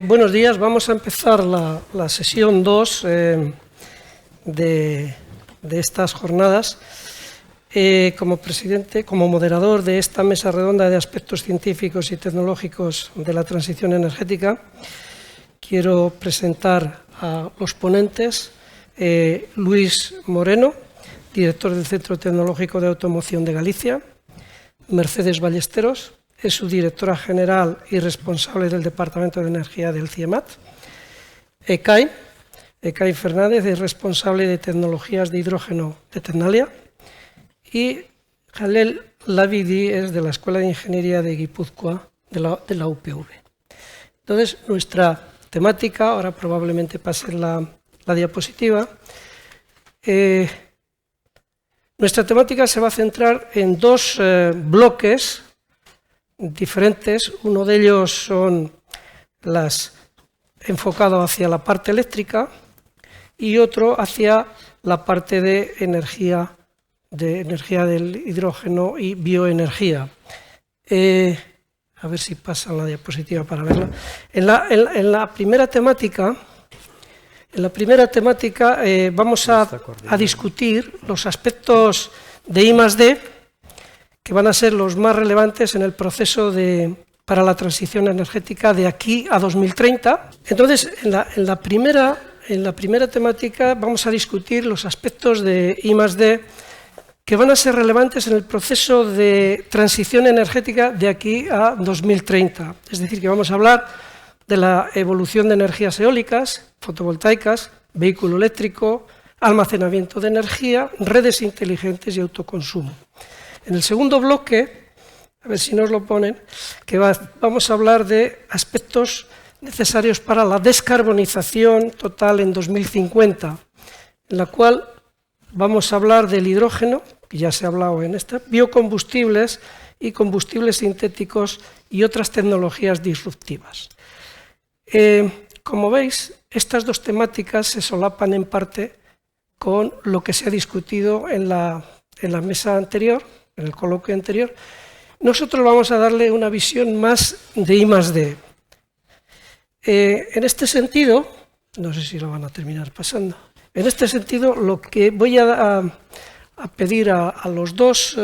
Buenos días, vamos a empezar la sesión 2 de estas jornadas. Como presidente, como moderador de esta mesa redonda de aspectos científicos y tecnológicos de la transición energética, quiero presentar a los ponentes. Luis Moreno, director del Centro Tecnológico de Automoción de Galicia; Mercedes Ballesteros, es su directora general y responsable del Departamento de Energía del CIEMAT; Ekain Fernández, es responsable de tecnologías de hidrógeno de Tecnalia; y Jalel Labidi es de la Escuela de Ingeniería de Guipúzcoa, de la UPV. Entonces, nuestra temática, ahora probablemente pase la diapositiva, nuestra temática se va a centrar en dos bloques diferentes. Uno de ellos son enfocado hacia la parte eléctrica y otro hacia la parte de energía del hidrógeno y bioenergía. A ver si pasa la diapositiva para verla. En la primera temática vamos a discutir los aspectos de I+D, que van a ser los más relevantes en el proceso para la transición energética de aquí a 2030. Entonces, en la primera temática vamos a discutir los aspectos de I+D que van a ser relevantes en el proceso de transición energética de aquí a 2030. Es decir, que vamos a hablar de la evolución de energías eólicas, fotovoltaicas, vehículo eléctrico, almacenamiento de energía, redes inteligentes y autoconsumo. En el segundo bloque, a ver si nos lo ponen, vamos a hablar de aspectos necesarios para la descarbonización total en 2050, en la cual vamos a hablar del hidrógeno, que ya se ha hablado en esta, biocombustibles y combustibles sintéticos y otras tecnologías disruptivas. Como veis, estas dos temáticas se solapan en parte con lo que se ha discutido en la mesa anterior, en el coloquio anterior. Nosotros vamos a darle una visión más de I+D. En este sentido, no sé si lo van a terminar pasando, en este sentido lo que voy a pedir a los dos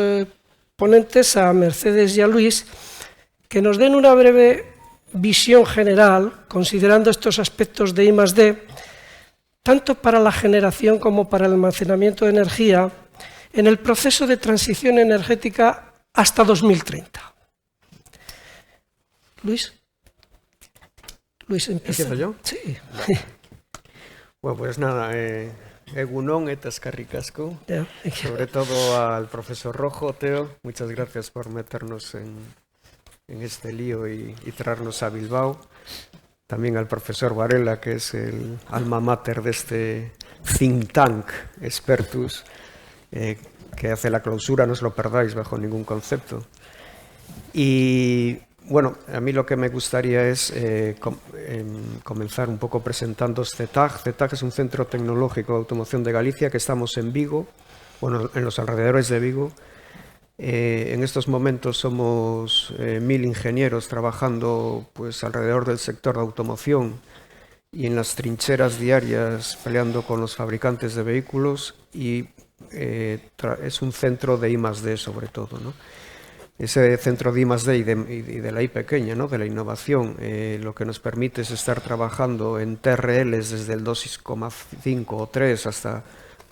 ponentes, a Mercedes y a Luis, que nos den una breve visión general, considerando estos aspectos de I+D, tanto para la generación como para el almacenamiento de energía, en el proceso de transición energética hasta 2030. Luis. Luis, empieza. ¿Empiezo yo? Sí. Bueno, pues nada, egunon eta eskerrik asko, sobre todo al profesor Rojo, Teo, muchas gracias por meternos en este lío y traernos a Bilbao. También al profesor Varela, que es el alma mater de este think tank, Expertus, que hace la clausura, no os lo perdáis bajo ningún concepto. Y bueno, a mí lo que me gustaría es comenzar un poco presentando CETAG. CETAG es un centro tecnológico de automoción de Galicia, que estamos en Vigo, bueno, en los alrededores de Vigo. En estos momentos somos 1000 ingenieros trabajando pues alrededor del sector de automoción y en las trincheras diarias peleando con los fabricantes de vehículos, y es un centro de I+D sobre todo, ¿no? Ese centro de I+D y de la I pequeña, ¿no? De la innovación, lo que nos permite es estar trabajando en TRLs desde el 2,5 o 3 hasta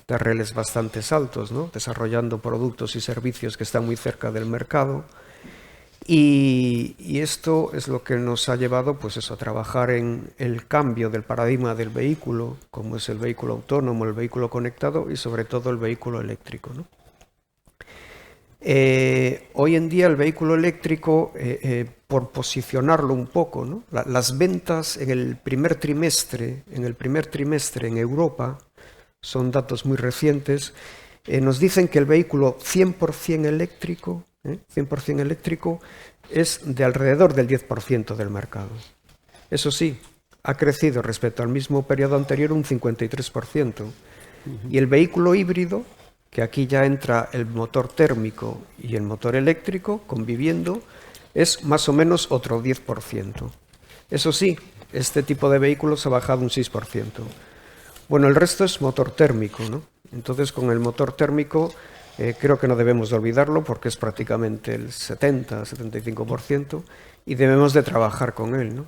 TRLs bastante altos, ¿no? Desarrollando productos y servicios que están muy cerca del mercado. Y esto es lo que nos ha llevado pues eso, a trabajar en el cambio del paradigma del vehículo, como es el vehículo autónomo, el vehículo conectado y sobre todo el vehículo eléctrico, ¿no? Hoy en día el vehículo eléctrico, por posicionarlo un poco, ¿no? Las ventas en el primer trimestre en Europa, son datos muy recientes, nos dicen que el vehículo 100% eléctrico, 100% eléctrico, es de alrededor del 10% del mercado. Eso sí, ha crecido respecto al mismo periodo anterior un 53%. Y el vehículo híbrido, que aquí ya entra el motor térmico y el motor eléctrico conviviendo, es más o menos otro 10%. Eso sí, este tipo de vehículos ha bajado un 6%. Bueno, el resto es motor térmico, ¿no? Entonces, con el motor térmico creo que no debemos de olvidarlo porque es prácticamente el 70-75% y debemos de trabajar con él, ¿no?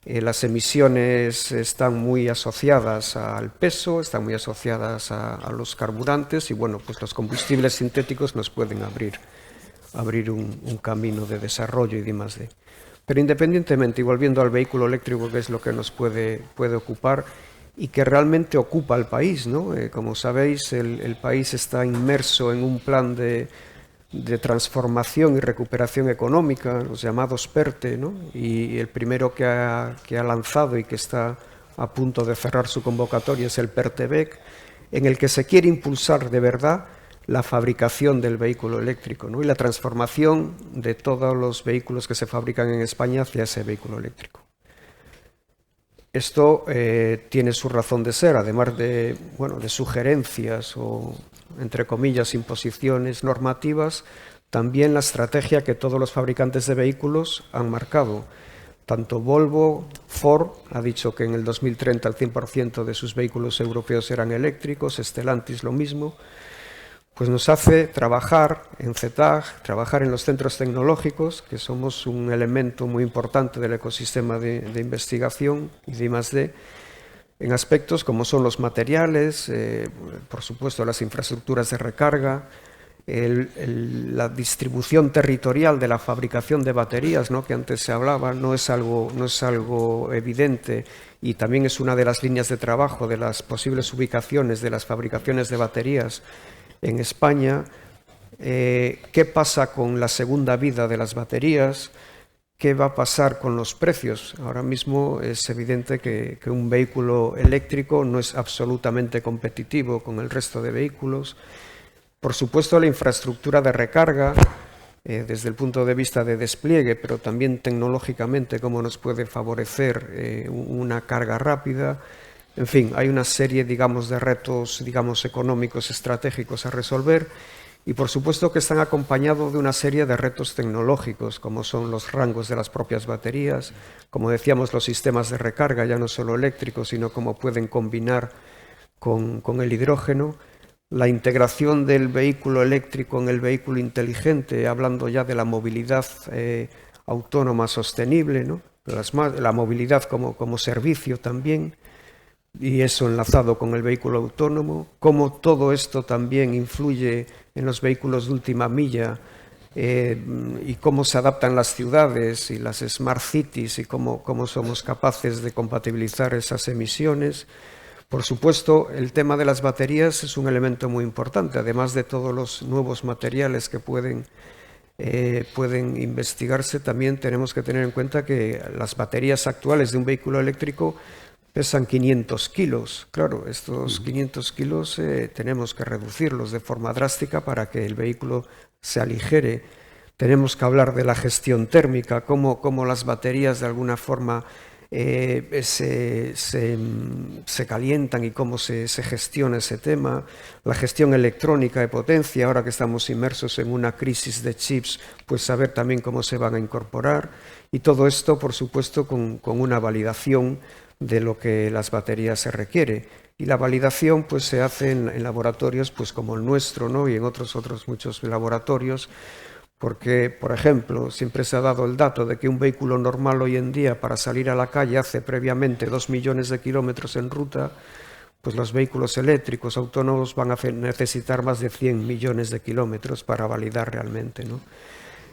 Las emisiones están muy asociadas al peso, están muy asociadas a los carburantes y bueno, pues los combustibles sintéticos nos pueden abrir un camino de desarrollo y demás. Pero independientemente, y volviendo al vehículo eléctrico, que es lo que nos puede ocupar y que realmente ocupa al país, ¿no? Como sabéis, el país está inmerso en un plan de transformación y recuperación económica, los llamados PERTE, ¿no? Y el primero que ha lanzado y que está a punto de cerrar su convocatoria es el PERTE-BEC, en el que se quiere impulsar de verdad la fabricación del vehículo eléctrico, ¿no? Y la transformación de todos los vehículos que se fabrican en España hacia ese vehículo eléctrico. Esto tiene su razón de ser, además de sugerencias o, entre comillas, imposiciones normativas, también la estrategia que todos los fabricantes de vehículos han marcado. Tanto Volvo, Ford ha dicho que en el 2030 el 100% de sus vehículos europeos serán eléctricos, Stellantis lo mismo. Pues nos hace trabajar en CETAG, trabajar en los centros tecnológicos, que somos un elemento muy importante del ecosistema de investigación y de I+D, en aspectos como son los materiales, por supuesto las infraestructuras de recarga, la distribución territorial de la fabricación de baterías, ¿no? Que antes se hablaba, no es algo evidente y también es una de las líneas de trabajo de las posibles ubicaciones de las fabricaciones de baterías en España. ¿Qué pasa con la segunda vida de las baterías? ¿Qué va a pasar con los precios? Ahora mismo es evidente que un vehículo eléctrico no es absolutamente competitivo con el resto de vehículos. Por supuesto, la infraestructura de recarga, desde el punto de vista de despliegue, pero también tecnológicamente, cómo nos puede favorecer una carga rápida. En fin, hay una serie, digamos, de retos, digamos, económicos, estratégicos a resolver y, por supuesto, que están acompañados de una serie de retos tecnológicos, como son los rangos de las propias baterías, como decíamos, los sistemas de recarga, ya no solo eléctricos, sino cómo pueden combinar con el hidrógeno, la integración del vehículo eléctrico en el vehículo inteligente, hablando ya de la movilidad autónoma sostenible, ¿no? La movilidad como servicio también, y eso enlazado con el vehículo autónomo, cómo todo esto también influye en los vehículos de última milla y cómo se adaptan las ciudades y las smart cities y cómo somos capaces de compatibilizar esas emisiones. Por supuesto, el tema de las baterías es un elemento muy importante, además de todos los nuevos materiales que pueden investigarse. También tenemos que tener en cuenta que las baterías actuales de un vehículo eléctrico pesan 500 kilos. Claro, estos 500 kilos tenemos que reducirlos de forma drástica para que el vehículo se aligere. Tenemos que hablar de la gestión térmica, cómo las baterías de alguna forma se calientan y cómo se gestiona ese tema. La gestión electrónica de potencia, ahora que estamos inmersos en una crisis de chips, pues saber también cómo se van a incorporar. Y todo esto, por supuesto, con una validación de lo que las baterías se requiere. Y la validación pues se hace en laboratorios pues como el nuestro, ¿no? Y en otros muchos laboratorios, porque, por ejemplo, siempre se ha dado el dato de que un vehículo normal hoy en día para salir a la calle hace previamente 2 millones de kilómetros en ruta, pues los vehículos eléctricos autónomos van a necesitar más de 100 millones de kilómetros para validar realmente, ¿no?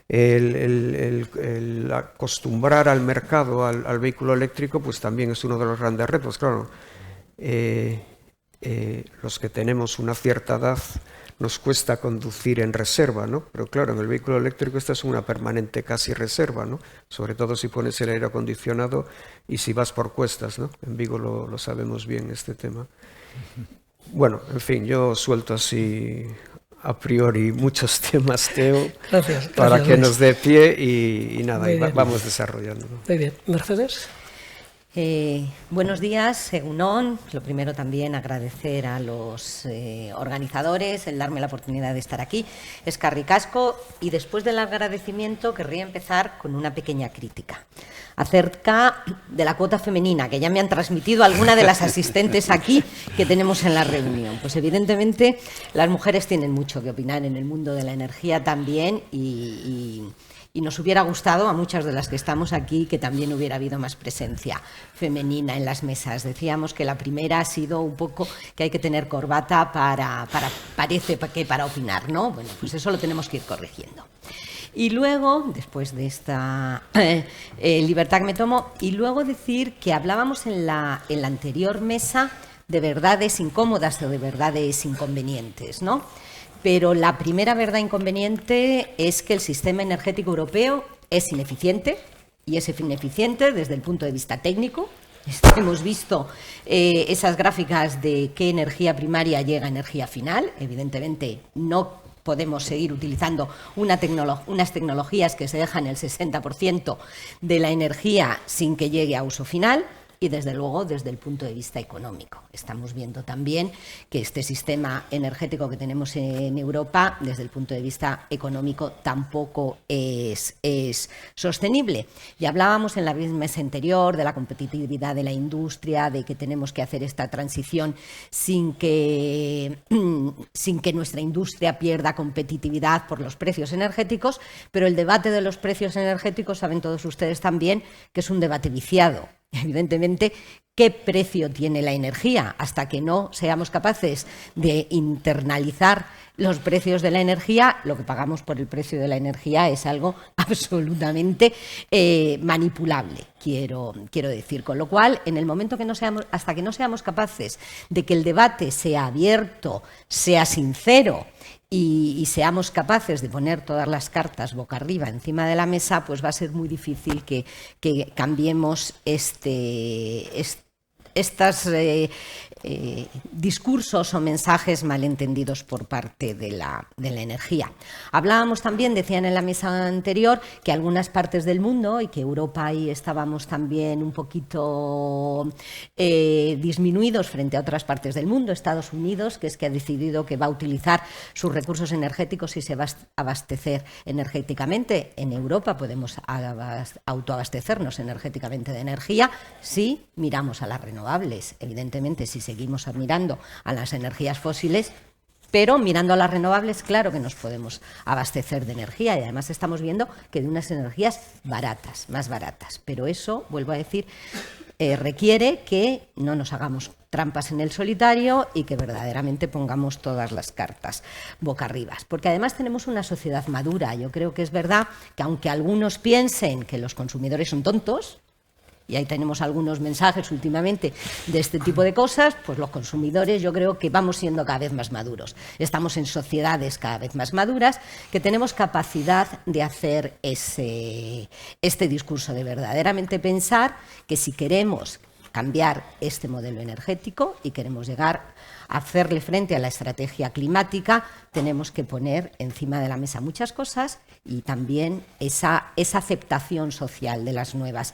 El acostumbrar al mercado al vehículo eléctrico pues también es uno de los grandes retos. Claro, los que tenemos una cierta edad nos cuesta conducir en reserva, ¿no? Pero claro, en el vehículo eléctrico esta es una permanente casi reserva, ¿no? Sobre todo si pones el aire acondicionado y si vas por cuestas, ¿no? En Vigo lo sabemos bien este tema. Bueno, en fin, yo suelto así a priori muchos temas, Teo, gracias, para que nos dé pie y nada, y vamos desarrollando. Muy bien. Mercedes. Buenos días, Egunon. Lo primero también agradecer a los organizadores el darme la oportunidad de estar aquí. Es Carricasco, y después del agradecimiento querría empezar con una pequeña crítica acerca de la cuota femenina, que ya me han transmitido alguna de las asistentes aquí que tenemos en la reunión. Pues evidentemente las mujeres tienen mucho que opinar en el mundo de la energía también, y nos hubiera gustado a muchas de las que estamos aquí que también hubiera habido más presencia femenina en las mesas. Decíamos que la primera ha sido un poco que hay que tener corbata parece que para opinar, ¿no? Bueno, pues eso lo tenemos que ir corrigiendo. Y luego, después de esta libertad que me tomo, y luego decir que hablábamos en la anterior mesa de verdades incómodas o de verdades inconvenientes, ¿no? Pero la primera verdad inconveniente es que el sistema energético europeo es ineficiente, y es ineficiente desde el punto de vista técnico. Hemos visto esas gráficas de qué energía primaria llega a energía final. Evidentemente no podemos seguir utilizando unas tecnologías que se dejan el 60% de la energía sin que llegue a uso final. Y desde luego desde el punto de vista económico. Estamos viendo también que este sistema energético que tenemos en Europa, desde el punto de vista económico, tampoco es sostenible. Y hablábamos en la mesa anterior de la competitividad de la industria, de que tenemos que hacer esta transición sin que nuestra industria pierda competitividad por los precios energéticos, pero el debate de los precios energéticos, saben todos ustedes también, que es un debate viciado. Evidentemente, ¿qué precio tiene la energía? Hasta que no seamos capaces de internalizar los precios de la energía, lo que pagamos por el precio de la energía es algo absolutamente manipulable, quiero decir. Con lo cual, en el momento que hasta que no seamos capaces de que el debate sea abierto, sea sincero, y seamos capaces de poner todas las cartas boca arriba encima de la mesa, pues va a ser muy difícil que cambiemos estos discursos o mensajes malentendidos por parte de la energía. Hablábamos también, decían en la mesa anterior, que algunas partes del mundo, y que Europa ahí estábamos también un poquito disminuidos frente a otras partes del mundo. Estados Unidos, que es que ha decidido que va a utilizar sus recursos energéticos y se va a abastecer energéticamente. En Europa podemos autoabastecernos energéticamente de energía si miramos a las renovables. Evidentemente, si seguimos mirando a las energías fósiles, pero mirando a las renovables, claro que nos podemos abastecer de energía, y además estamos viendo que de unas energías baratas, más baratas. Pero eso, vuelvo a decir, requiere que no nos hagamos trampas en el solitario y que verdaderamente pongamos todas las cartas boca arriba. Porque además tenemos una sociedad madura. Yo creo que es verdad que aunque algunos piensen que los consumidores son tontos, y ahí tenemos algunos mensajes últimamente de este tipo de cosas, pues los consumidores yo creo que vamos siendo cada vez más maduros. Estamos en sociedades cada vez más maduras, que tenemos capacidad de hacer este discurso, de verdaderamente pensar que si queremos cambiar este modelo energético y queremos llegar a hacerle frente a la estrategia climática, tenemos que poner encima de la mesa muchas cosas, y también esa aceptación social de las nuevas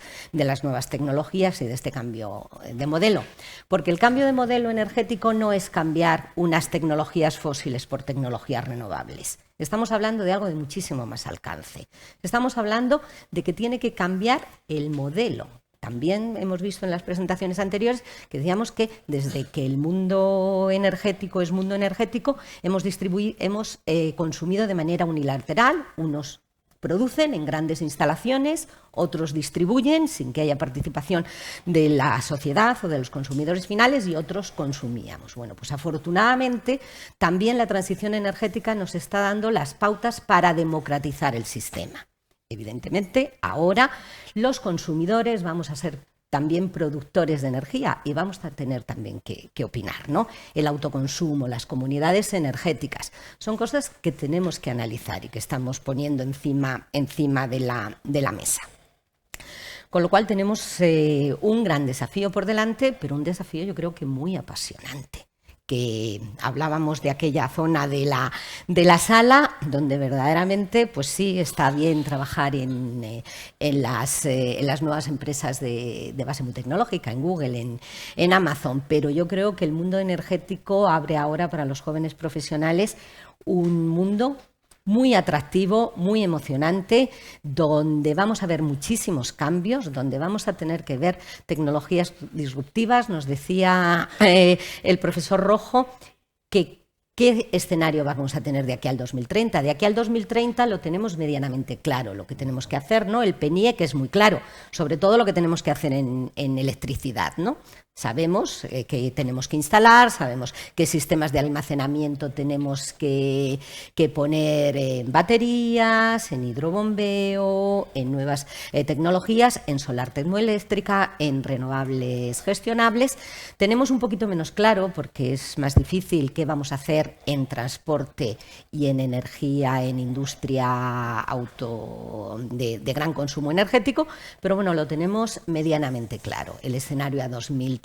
tecnologías y de este cambio de modelo. Porque el cambio de modelo energético no es cambiar unas tecnologías fósiles por tecnologías renovables. Estamos hablando de algo de muchísimo más alcance. Estamos hablando de que tiene que cambiar el modelo. También hemos visto en las presentaciones anteriores que decíamos que desde que el mundo energético es mundo energético, hemos consumido de manera unilateral. Unos producen en grandes instalaciones, otros distribuyen sin que haya participación de la sociedad o de los consumidores finales, y otros consumíamos. Bueno, pues afortunadamente también la transición energética nos está dando las pautas para democratizar el sistema. Evidentemente, ahora los consumidores vamos a ser también productores de energía y vamos a tener también que opinar, ¿no? El autoconsumo, las comunidades energéticas, son cosas que tenemos que analizar y que estamos poniendo encima de la mesa. Con lo cual tenemos un gran desafío por delante, pero un desafío yo creo que muy apasionante, que hablábamos de aquella zona de la sala, donde verdaderamente, pues sí, está bien trabajar en las nuevas empresas de base muy tecnológica, en Google, en Amazon, pero yo creo que el mundo energético abre ahora para los jóvenes profesionales un mundo muy atractivo, muy emocionante, donde vamos a ver muchísimos cambios, donde vamos a tener que ver tecnologías disruptivas. Nos decía el profesor Rojo que ¿qué escenario vamos a tener de aquí al 2030? De aquí al 2030 lo tenemos medianamente claro, lo que tenemos que hacer, ¿no? El PNIEC es muy claro, sobre todo lo que tenemos que hacer en electricidad, ¿no? Sabemos que tenemos que instalar, sabemos qué sistemas de almacenamiento tenemos que poner en baterías, en hidrobombeo, en nuevas tecnologías, en solar termoeléctrica, en renovables gestionables. Tenemos un poquito menos claro, porque es más difícil, qué vamos a hacer en transporte y en energía, en industria de gran consumo energético, pero bueno, lo tenemos medianamente claro, el escenario a 2030.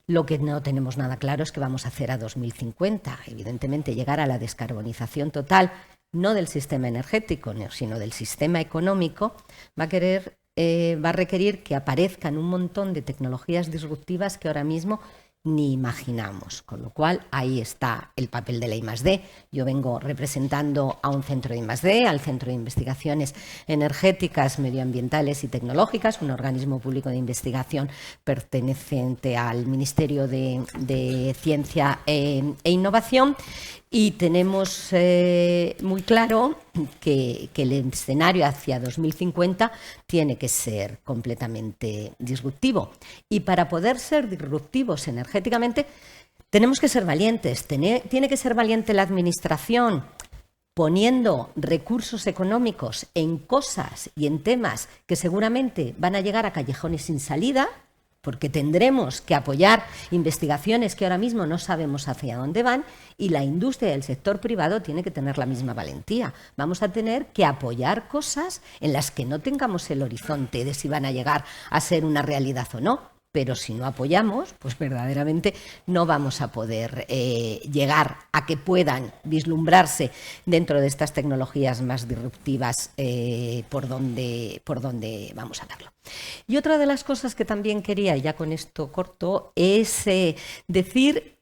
Lo que no tenemos nada claro es qué vamos a hacer a 2050. Evidentemente, llegar a la descarbonización total, no del sistema energético, sino del sistema económico, va a requerir que aparezcan un montón de tecnologías disruptivas que ahora mismo ni imaginamos, con lo cual ahí está el papel de la I+D. Yo vengo representando a un centro de I+D, al Centro de Investigaciones Energéticas, Medioambientales y Tecnológicas, un organismo público de investigación perteneciente al Ministerio de Ciencia e Innovación, y tenemos muy claro que el escenario hacia 2050 tiene que ser completamente disruptivo. Y para poder ser disruptivos energéticamente tenemos que ser valientes. Tiene que ser valiente la Administración poniendo recursos económicos en cosas y en temas que seguramente van a llegar a callejones sin salida, porque tendremos que apoyar investigaciones que ahora mismo no sabemos hacia dónde van, y la industria y el sector privado tiene que tener la misma valentía. Vamos a tener que apoyar cosas en las que no tengamos el horizonte de si van a llegar a ser una realidad o no, pero si no apoyamos, pues verdaderamente no vamos a poder llegar a que puedan vislumbrarse dentro de estas tecnologías más disruptivas por donde vamos a verlo. Y otra de las cosas que también quería, y ya con esto corto, es decir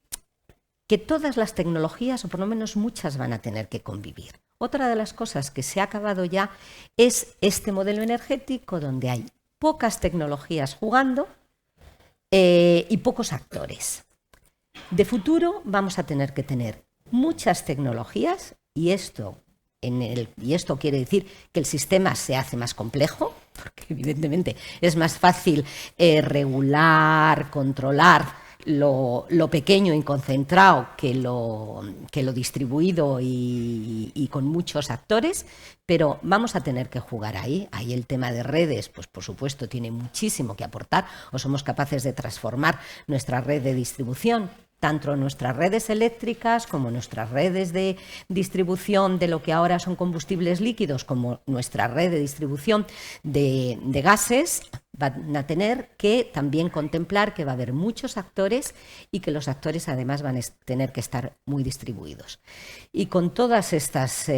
que todas las tecnologías, o por lo menos muchas, van a tener que convivir. Otra de las cosas que se ha acabado ya es este modelo energético donde hay pocas tecnologías jugando y pocos actores. De futuro vamos a tener que tener muchas tecnologías, y esto quiere decir que el sistema se hace más complejo, porque evidentemente es más fácil regular, controlar lo pequeño y concentrado que lo distribuido y con muchos actores, pero vamos a tener que jugar ahí. Ahí el tema de redes, pues por supuesto tiene muchísimo que aportar, o somos capaces de transformar nuestra red de distribución, tanto nuestras redes eléctricas como nuestras redes de distribución de lo que ahora son combustibles líquidos, como nuestra red de distribución de gases. Van a tener que también contemplar que va a haber muchos actores y que los actores además van a tener que estar muy distribuidos. Y con todas estas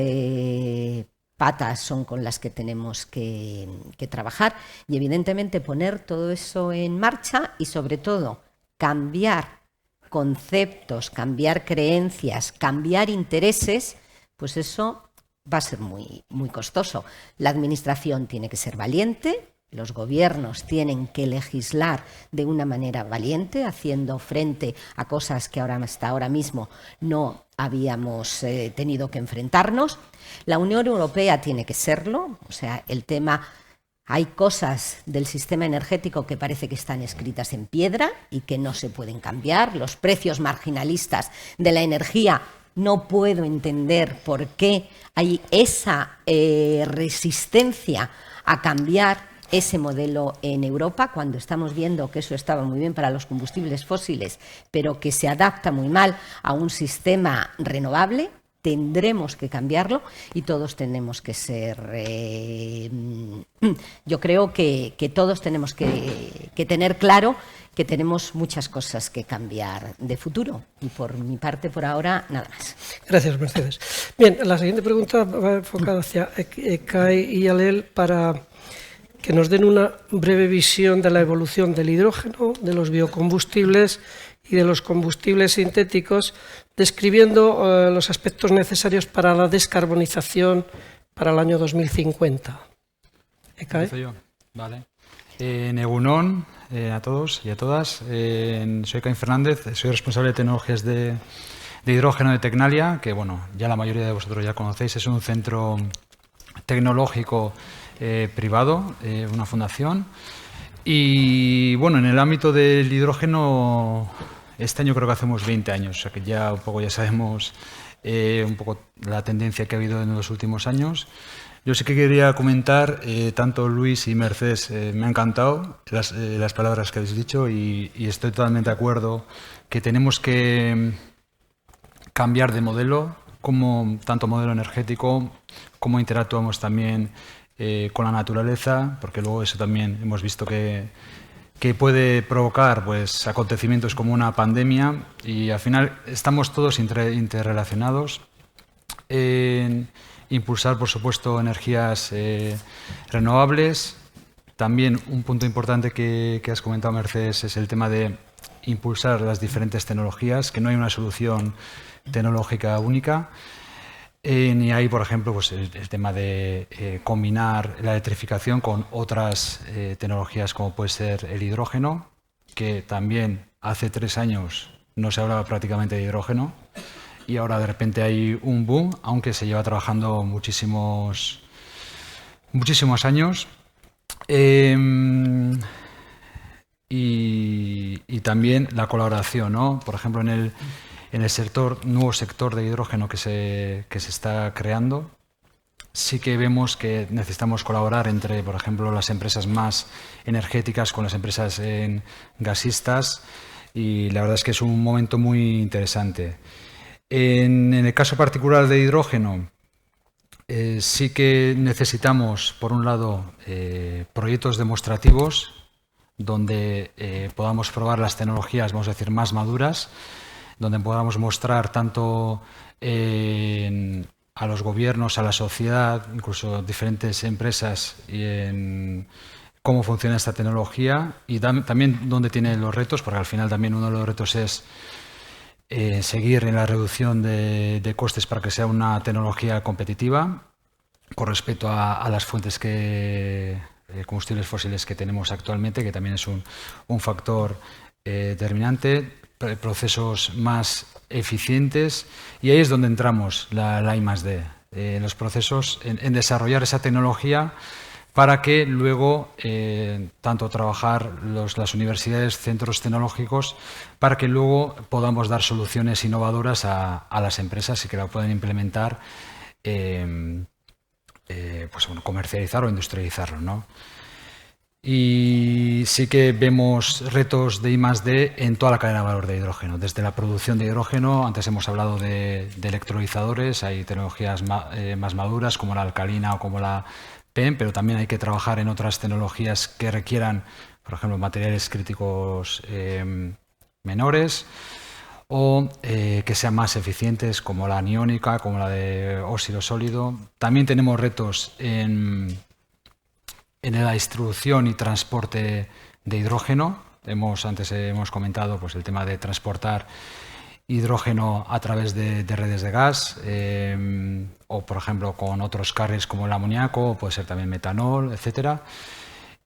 patas son con las que tenemos que trabajar, y evidentemente poner todo eso en marcha y sobre todo cambiar conceptos, cambiar creencias, cambiar intereses, pues eso va a ser muy, muy costoso. La Administración tiene que ser valiente, los gobiernos tienen que legislar de una manera valiente, haciendo frente a cosas que hasta ahora mismo no habíamos tenido que enfrentarnos. La Unión Europea tiene que serlo, o sea, el tema... Hay cosas del sistema energético que parece que están escritas en piedra y que no se pueden cambiar. Los precios marginalistas de la energía, no puedo entender por qué hay esa resistencia a cambiar ese modelo en Europa, cuando estamos viendo que eso estaba muy bien para los combustibles fósiles, pero que se adapta muy mal a un sistema renovable. Tendremos que cambiarlo y todos tenemos que ser... yo creo que todos tenemos que tener claro que tenemos muchas cosas que cambiar de futuro. Y por mi parte, por ahora, nada más. Gracias, Mercedes. Bien, la siguiente pregunta va enfocada hacia ECAE y ALEL para que nos den una breve visión de la evolución del hidrógeno, de los biocombustibles y de los combustibles sintéticos, describiendo los aspectos necesarios para la descarbonización para el año 2050. ¿ECAE? Vale. Egunon a todos y a todas. Soy Caín Fernández, soy responsable de tecnologías de hidrógeno de Tecnalia, que bueno, ya la mayoría de vosotros ya conocéis. Es un centro tecnológico privado, una fundación. Y bueno, en el ámbito del hidrógeno, este año creo que hacemos 20 años, o sea que ya un poco ya sabemos un poco la tendencia que ha habido en los últimos años. Yo sí que quería comentar, tanto Luis y Mercedes, me ha encantado las palabras que habéis dicho y estoy totalmente de acuerdo que tenemos que cambiar de modelo, tanto modelo energético, como interactuamos también con la naturaleza, porque luego eso también hemos visto que puede provocar pues, acontecimientos como una pandemia y al final estamos todos interrelacionados. Impulsar, por supuesto, energías renovables. También un punto importante que has comentado, Mercedes, es el tema de impulsar las diferentes tecnologías, que no hay una solución tecnológica única. Ni hay, por ejemplo, pues el tema de combinar la electrificación con otras tecnologías como puede ser el hidrógeno, que también hace 3 años no se hablaba prácticamente de hidrógeno. Y ahora de repente hay un boom, aunque se lleva trabajando muchísimos años. Y también la colaboración, ¿no? Por ejemplo, en el nuevo sector de hidrógeno que se está creando, sí que vemos que necesitamos colaborar entre, por ejemplo, las empresas más energéticas con las empresas gasistas y la verdad es que es un momento muy interesante. En el caso particular de hidrógeno, sí que necesitamos, por un lado, proyectos demostrativos donde podamos probar las tecnologías, vamos a decir, más maduras, donde podamos mostrar tanto a los gobiernos, a la sociedad, incluso diferentes empresas, cómo funciona esta tecnología y también dónde tiene los retos, porque al final también uno de los retos es seguir en la reducción de costes para que sea una tecnología competitiva con respecto a las fuentes combustibles fósiles que tenemos actualmente, que también es un factor determinante, procesos más eficientes y ahí es donde entramos la I+D, en los procesos, en desarrollar esa tecnología para que luego tanto trabajar las universidades, centros tecnológicos, para que luego podamos dar soluciones innovadoras a las empresas y que la puedan implementar, pues bueno, comercializar o industrializarlo, ¿no? Y sí que vemos retos de I+D en toda la cadena de valor de hidrógeno, desde la producción de hidrógeno, antes hemos hablado de electrolizadores, hay tecnologías más maduras como la alcalina o como la PEM, pero también hay que trabajar en otras tecnologías que requieran, por ejemplo, materiales críticos menores o que sean más eficientes como la aniónica, como la de óxido sólido. También tenemos retos en la distribución y transporte de hidrógeno. Antes hemos comentado pues, el tema de transportar hidrógeno a través de redes de gas o, por ejemplo, con otros carriers como el amoníaco, puede ser también metanol, etcétera.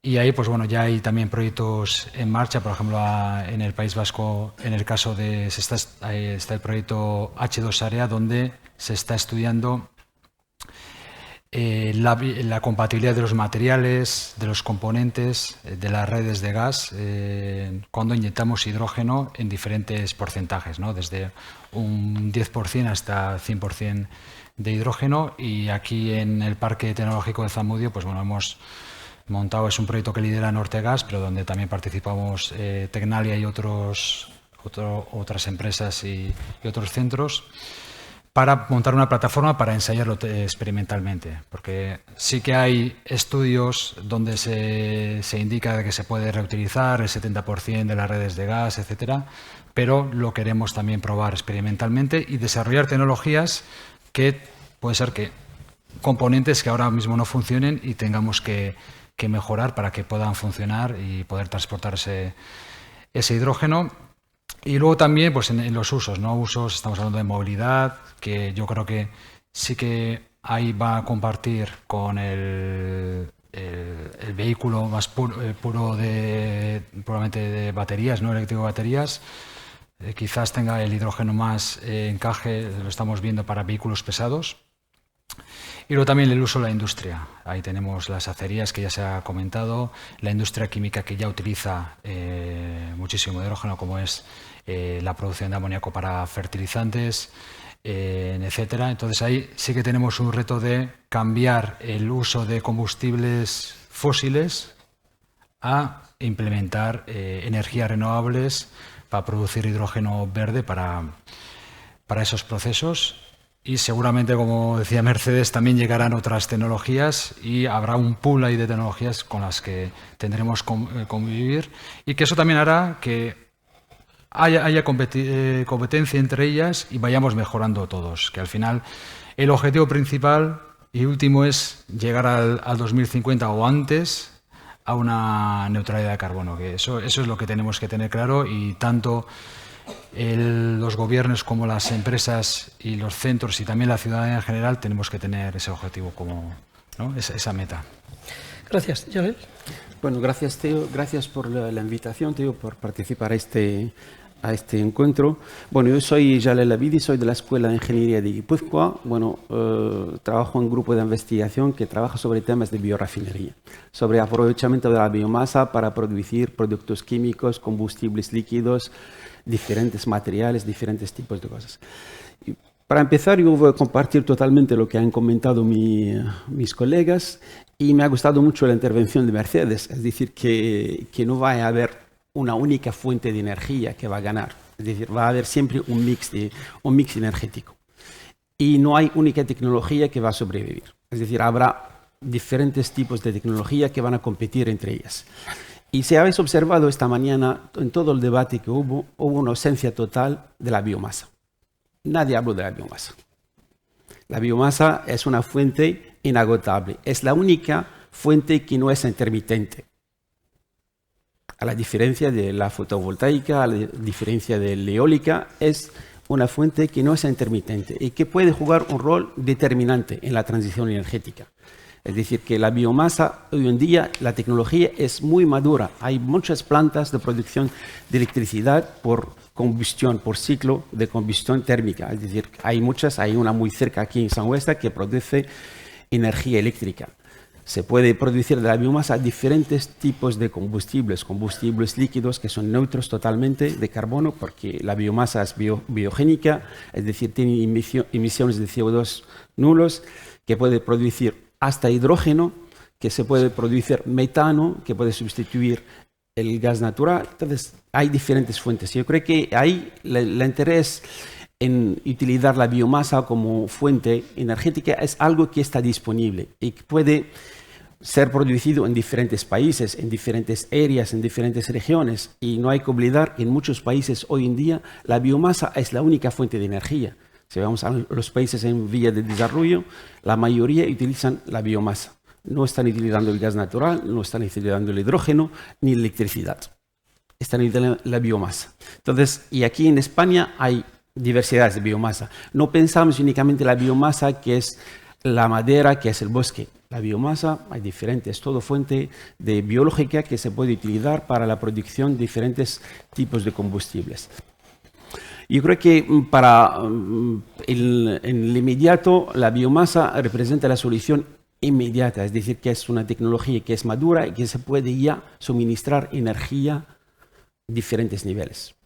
Y ahí, pues bueno, ya hay también proyectos en marcha, por ejemplo, en el País Vasco, en el caso de está el proyecto H2Area, donde se está estudiando la compatibilidad de los materiales, de los componentes, de las redes de gas, cuando inyectamos hidrógeno en diferentes porcentajes, ¿no? Desde un 10% hasta 100% de hidrógeno. Y aquí en el Parque Tecnológico de Zamudio, pues bueno, hemos montado, es un proyecto que lidera Nortegas, pero donde también participamos Tecnalia y otras empresas y otros centros, para montar una plataforma para ensayarlo experimentalmente, porque sí que hay estudios donde se indica que se puede reutilizar el 70% de las redes de gas, etcétera, pero lo queremos también probar experimentalmente y desarrollar tecnologías que puede ser que componentes que ahora mismo no funcionen y tengamos que mejorar para que puedan funcionar y poder transportar ese hidrógeno. Y luego también pues en los usos, ¿no? Usos, estamos hablando de movilidad, que yo creo que sí que ahí va a compartir con el vehículo más puramente de baterías, ¿no? Eléctrico de baterías. Quizás tenga el hidrógeno más encaje, lo estamos viendo para vehículos pesados. Y luego también el uso de la industria. Ahí tenemos las acerías que ya se ha comentado, la industria química que ya utiliza muchísimo hidrógeno, como es la producción de amoníaco para fertilizantes, etcétera. Entonces ahí sí que tenemos un reto de cambiar el uso de combustibles fósiles a implementar energías renovables para producir hidrógeno verde para esos procesos. Y seguramente, como decía Mercedes, también llegarán otras tecnologías y habrá un pool ahí de tecnologías con las que tendremos que convivir, y que eso también hará que haya competencia entre ellas y vayamos mejorando todos. Que al final el objetivo principal y último es llegar al 2050 o antes a una neutralidad de carbono. Que eso es lo que tenemos que tener claro, y tanto los gobiernos como las empresas y los centros y también la ciudadanía en general tenemos que tener ese objetivo como, ¿no? esa meta. Gracias. Joel. Bueno, gracias Teo, gracias por la invitación, Teo, por participar a este encuentro. Bueno, yo soy Jalel Abidi, soy de la Escuela de Ingeniería de Guipúzcoa. Bueno, trabajo en un grupo de investigación que trabaja sobre temas de biorefinería, sobre aprovechamiento de la biomasa para producir productos químicos, combustibles líquidos, diferentes materiales, diferentes tipos de cosas. Y para empezar, yo voy a compartir totalmente lo que han comentado mis colegas, y me ha gustado mucho la intervención de Mercedes, es decir, que no va a haber una única fuente de energía que va a ganar, es decir, va a haber siempre un mix energético, y no hay única tecnología que va a sobrevivir, es decir, habrá diferentes tipos de tecnología que van a competir entre ellas. Y si habéis observado esta mañana, en todo el debate que hubo una ausencia total de la biomasa. Nadie habló de la biomasa. La biomasa es una fuente inagotable. Es la única fuente que no es intermitente. A la diferencia de la fotovoltaica, a la diferencia de la eólica, es una fuente que no es intermitente y que puede jugar un rol determinante en la transición energética. Es decir, que la biomasa, hoy en día, la tecnología es muy madura. Hay muchas plantas de producción de electricidad por combustión, por ciclo de combustión térmica. Es decir, hay una muy cerca aquí en San Huesta que produce energía eléctrica. Se puede producir de la biomasa diferentes tipos de combustibles líquidos que son neutros totalmente de carbono, porque la biomasa es biogénica, es decir, tiene emisiones de CO2 nulos, que puede producir hasta hidrógeno, que se puede producir metano, que puede sustituir el gas natural. Entonces, hay diferentes fuentes. Yo creo que ahí el interés en utilizar la biomasa como fuente energética es algo que está disponible y que puede ser producido en diferentes países, en diferentes áreas, en diferentes regiones. Y no hay que olvidar que en muchos países hoy en día la biomasa es la única fuente de energía. Si vamos a los países en vía de desarrollo, la mayoría utilizan la biomasa. No están utilizando el gas natural, no están utilizando el hidrógeno ni la electricidad. Están utilizando la biomasa. Entonces, y aquí en España hay diversidades de biomasa. No pensamos únicamente en la biomasa que es la madera, que es el bosque. La biomasa hay diferentes, todo fuente de biológica que se puede utilizar para la producción de diferentes tipos de combustibles. Yo creo que en el inmediato la biomasa representa la solución inmediata, es decir, que es una tecnología que es madura y que se puede ya suministrar energía a diferentes niveles.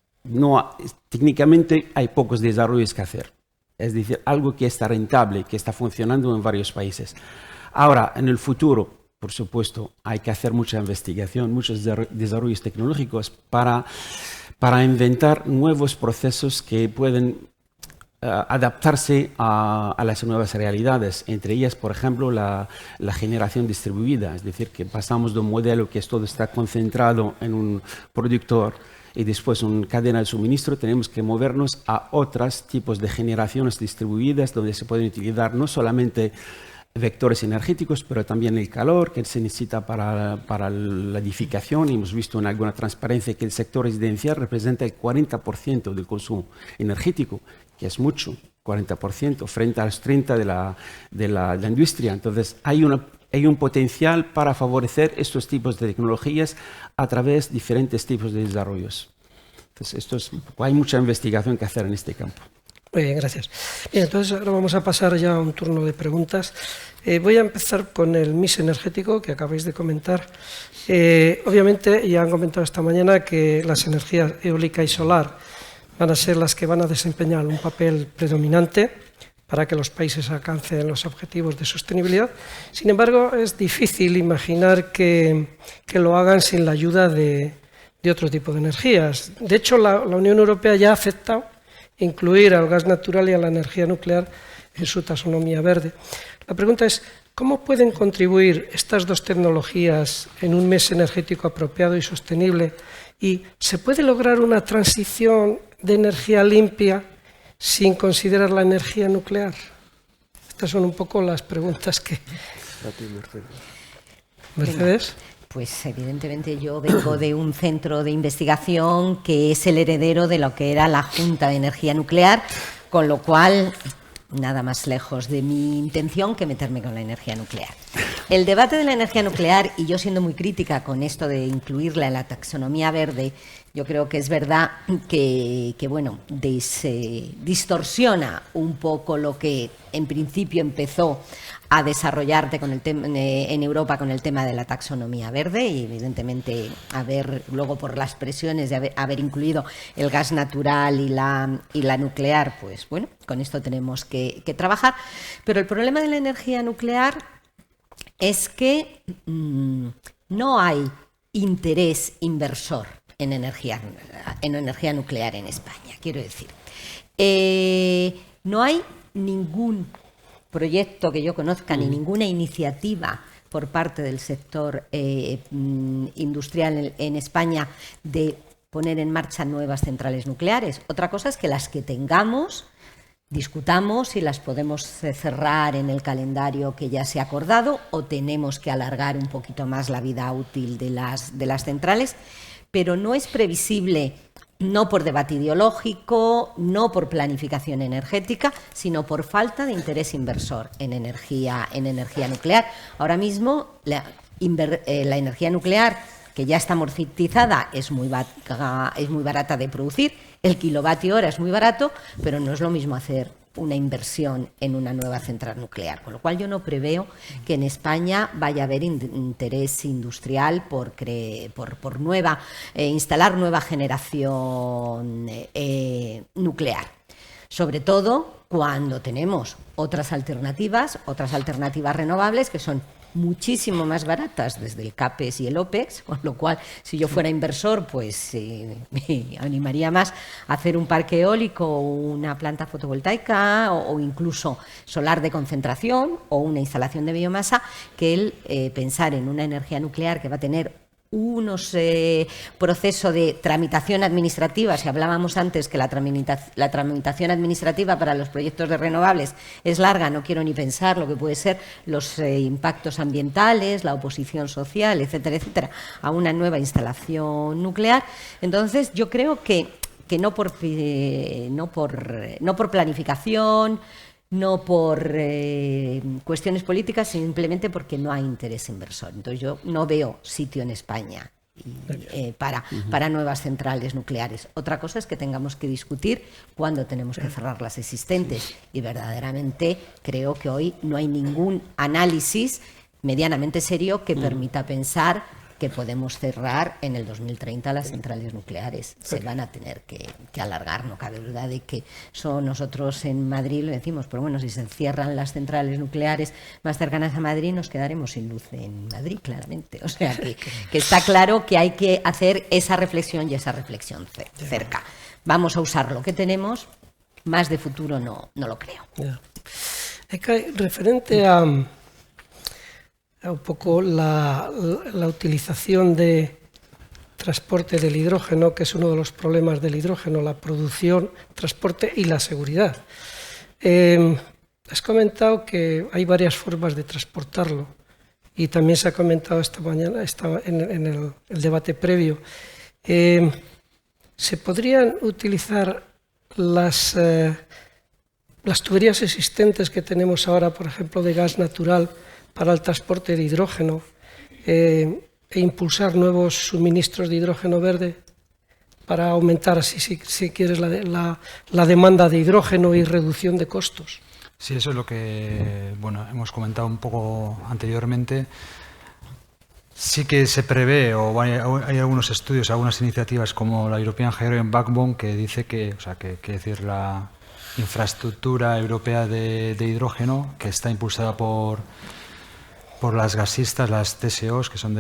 Técnicamente hay pocos desarrollos que hacer, es decir, algo que está rentable, que está funcionando en varios países. Ahora, en el futuro, por supuesto, hay que hacer mucha investigación, muchos desarrollos tecnológicos para inventar nuevos procesos que pueden adaptarse a las nuevas realidades, entre ellas, por ejemplo, la generación distribuida, es decir, que pasamos de un modelo que todo está concentrado en un productor y después una cadena de suministro, tenemos que movernos a otros tipos de generaciones distribuidas donde se pueden utilizar no solamente vectores energéticos, pero también el calor que se necesita para la edificación. Hemos visto en alguna transparencia que el sector residencial representa el 40% del consumo energético, que es mucho, 40%, frente a los 30% de la industria. Entonces, hay un potencial para favorecer estos tipos de tecnologías a través de diferentes tipos de desarrollos. Entonces, hay mucha investigación que hacer en este campo. Muy bien, gracias. Bien, entonces ahora vamos a pasar ya a un turno de preguntas. Voy a empezar con el mix energético que acabáis de comentar. Obviamente, ya han comentado esta mañana que las energías eólica y solar van a ser las que van a desempeñar un papel predominante para que los países alcancen los objetivos de sostenibilidad. Sin embargo, es difícil imaginar que lo hagan sin la ayuda de otro tipo de energías. De hecho, la Unión Europea ya ha aceptado incluir al gas natural y a la energía nuclear en su taxonomía verde. La pregunta es, ¿cómo pueden contribuir estas dos tecnologías en un mix energético apropiado y sostenible? ¿Y se puede lograr una transición de energía limpia sin considerar la energía nuclear? Estas son un poco las preguntas que... Mercedes. Pues evidentemente yo vengo de un centro de investigación que es el heredero de lo que era la Junta de Energía Nuclear, con lo cual nada más lejos de mi intención que meterme con la energía nuclear. El debate de la energía nuclear, y yo siendo muy crítica con esto de incluirla en la taxonomía verde, yo creo que es verdad que bueno, distorsiona un poco lo que en principio empezó a desarrollarte con el en Europa con el tema de la taxonomía verde y evidentemente luego por las presiones de haber incluido el gas natural y la nuclear, pues bueno, con esto tenemos que trabajar. Pero el problema de la energía nuclear es que no hay interés inversor en energía nuclear en España, quiero decir. No hay ningún proyecto que yo conozca ni ninguna iniciativa por parte del sector industrial en España de poner en marcha nuevas centrales nucleares. Otra cosa es que las que tengamos discutamos si las podemos cerrar en el calendario que ya se ha acordado o tenemos que alargar un poquito más la vida útil de las centrales, pero no es previsible, no por debate ideológico, no por planificación energética, sino por falta de interés inversor en energía nuclear. Ahora mismo la energía nuclear, que ya está amortizada, es muy barata de producir, el kilovatio hora es muy barato, pero no es lo mismo hacer una inversión en una nueva central nuclear, con lo cual yo no preveo que en España vaya a haber interés industrial por instalar nueva generación nuclear, sobre todo cuando tenemos otras alternativas renovables que son muchísimo más baratas desde el CAPEX y el OPEX, con lo cual si yo fuera inversor pues me animaría más a hacer un parque eólico o una planta fotovoltaica o incluso solar de concentración o una instalación de biomasa que el pensar en una energía nuclear que va a tener unos procesos de tramitación administrativa. Si hablábamos antes que la tramitación administrativa para los proyectos de renovables es larga, no quiero ni pensar lo que puede ser los impactos ambientales, la oposición social, etcétera, etcétera, a una nueva instalación nuclear. Entonces, yo creo que no por planificación, no por cuestiones políticas, simplemente porque no hay interés inversor. Entonces yo no veo sitio en España para nuevas centrales nucleares. Otra cosa es que tengamos que discutir cuándo tenemos que cerrar las existentes y verdaderamente creo que hoy no hay ningún análisis medianamente serio que permita pensar que podemos cerrar en el 2030 las centrales nucleares. Se van a tener que alargar, no cabe duda de que nosotros en Madrid lo decimos, pero bueno, si se cierran las centrales nucleares más cercanas a Madrid, nos quedaremos sin luz en Madrid, claramente. O sea, que está claro que hay que hacer esa reflexión y esa reflexión cerca. Vamos a usar lo que tenemos más de futuro no lo creo. Yeah. Referente a un poco la utilización de transporte del hidrógeno, que es uno de los problemas del hidrógeno, la producción, transporte y la seguridad. Has comentado que hay varias formas de transportarlo y también se ha comentado esta mañana en el debate previo. ¿Se podrían utilizar las tuberías existentes que tenemos ahora, por ejemplo, de gas natural para el transporte de hidrógeno e impulsar nuevos suministros de hidrógeno verde para aumentar, si quieres, la demanda de hidrógeno y reducción de costos? Sí, eso es lo que hemos comentado un poco anteriormente. Sí que se prevé, o hay algunos estudios, algunas iniciativas como la European Hydrogen Backbone que dice que la infraestructura europea de hidrógeno, que está impulsada por las gasistas, las TSOs, que son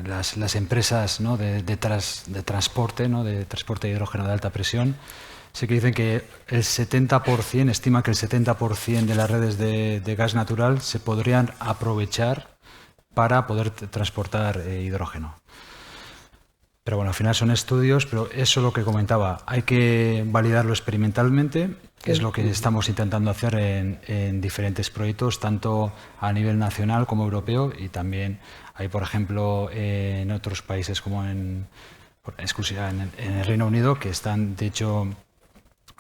las empresas, ¿no?, de transporte, ¿no?, de transporte de hidrógeno de alta presión. Sí que dicen que el 70%, estima que el 70% de las redes de gas natural se podrían aprovechar para poder transportar hidrógeno. Pero bueno, al final son estudios, pero eso es lo que comentaba. Hay que validarlo experimentalmente, que es lo que estamos intentando hacer en diferentes proyectos, tanto a nivel nacional como europeo, y también hay, por ejemplo, en otros países como en el Reino Unido, que están, de hecho,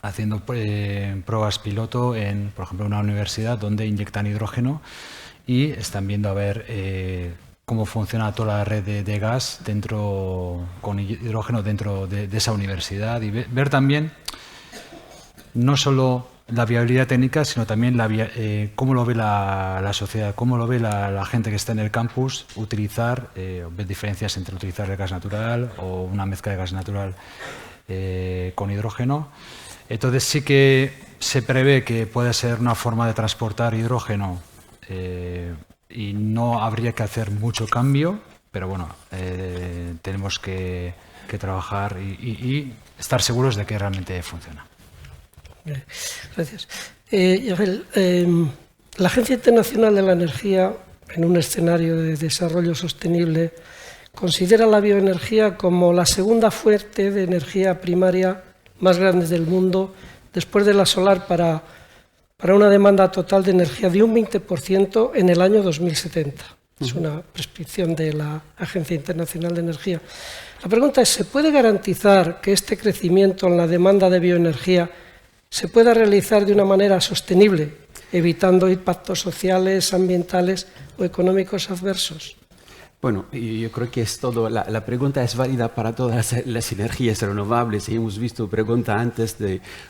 haciendo pruebas piloto en, por ejemplo, una universidad donde inyectan hidrógeno y están viendo a ver cómo funciona toda la red de gas con hidrógeno dentro de esa universidad, y ver también no solo la viabilidad técnica, sino también cómo lo ve la sociedad, cómo lo ve la gente que está en el campus, ver diferencias entre utilizar el gas natural o una mezcla de gas natural con hidrógeno. Entonces sí que se prevé que puede ser una forma de transportar hidrógeno y no habría que hacer mucho cambio, pero bueno, tenemos que trabajar y estar seguros de que realmente funciona. Gracias. La Agencia Internacional de la Energía, en un escenario de desarrollo sostenible, considera la bioenergía como la segunda fuente de energía primaria más grande del mundo, después de la solar, para una demanda total de energía de un 20% en el año 2070. Es una prescripción de la Agencia Internacional de Energía. La pregunta es, ¿se puede garantizar que este crecimiento en la demanda de bioenergía se pueda realizar de una manera sostenible, evitando impactos sociales, ambientales o económicos adversos? Bueno, yo creo que es todo. La pregunta es válida para todas las energías renovables. Y hemos visto pregunta antes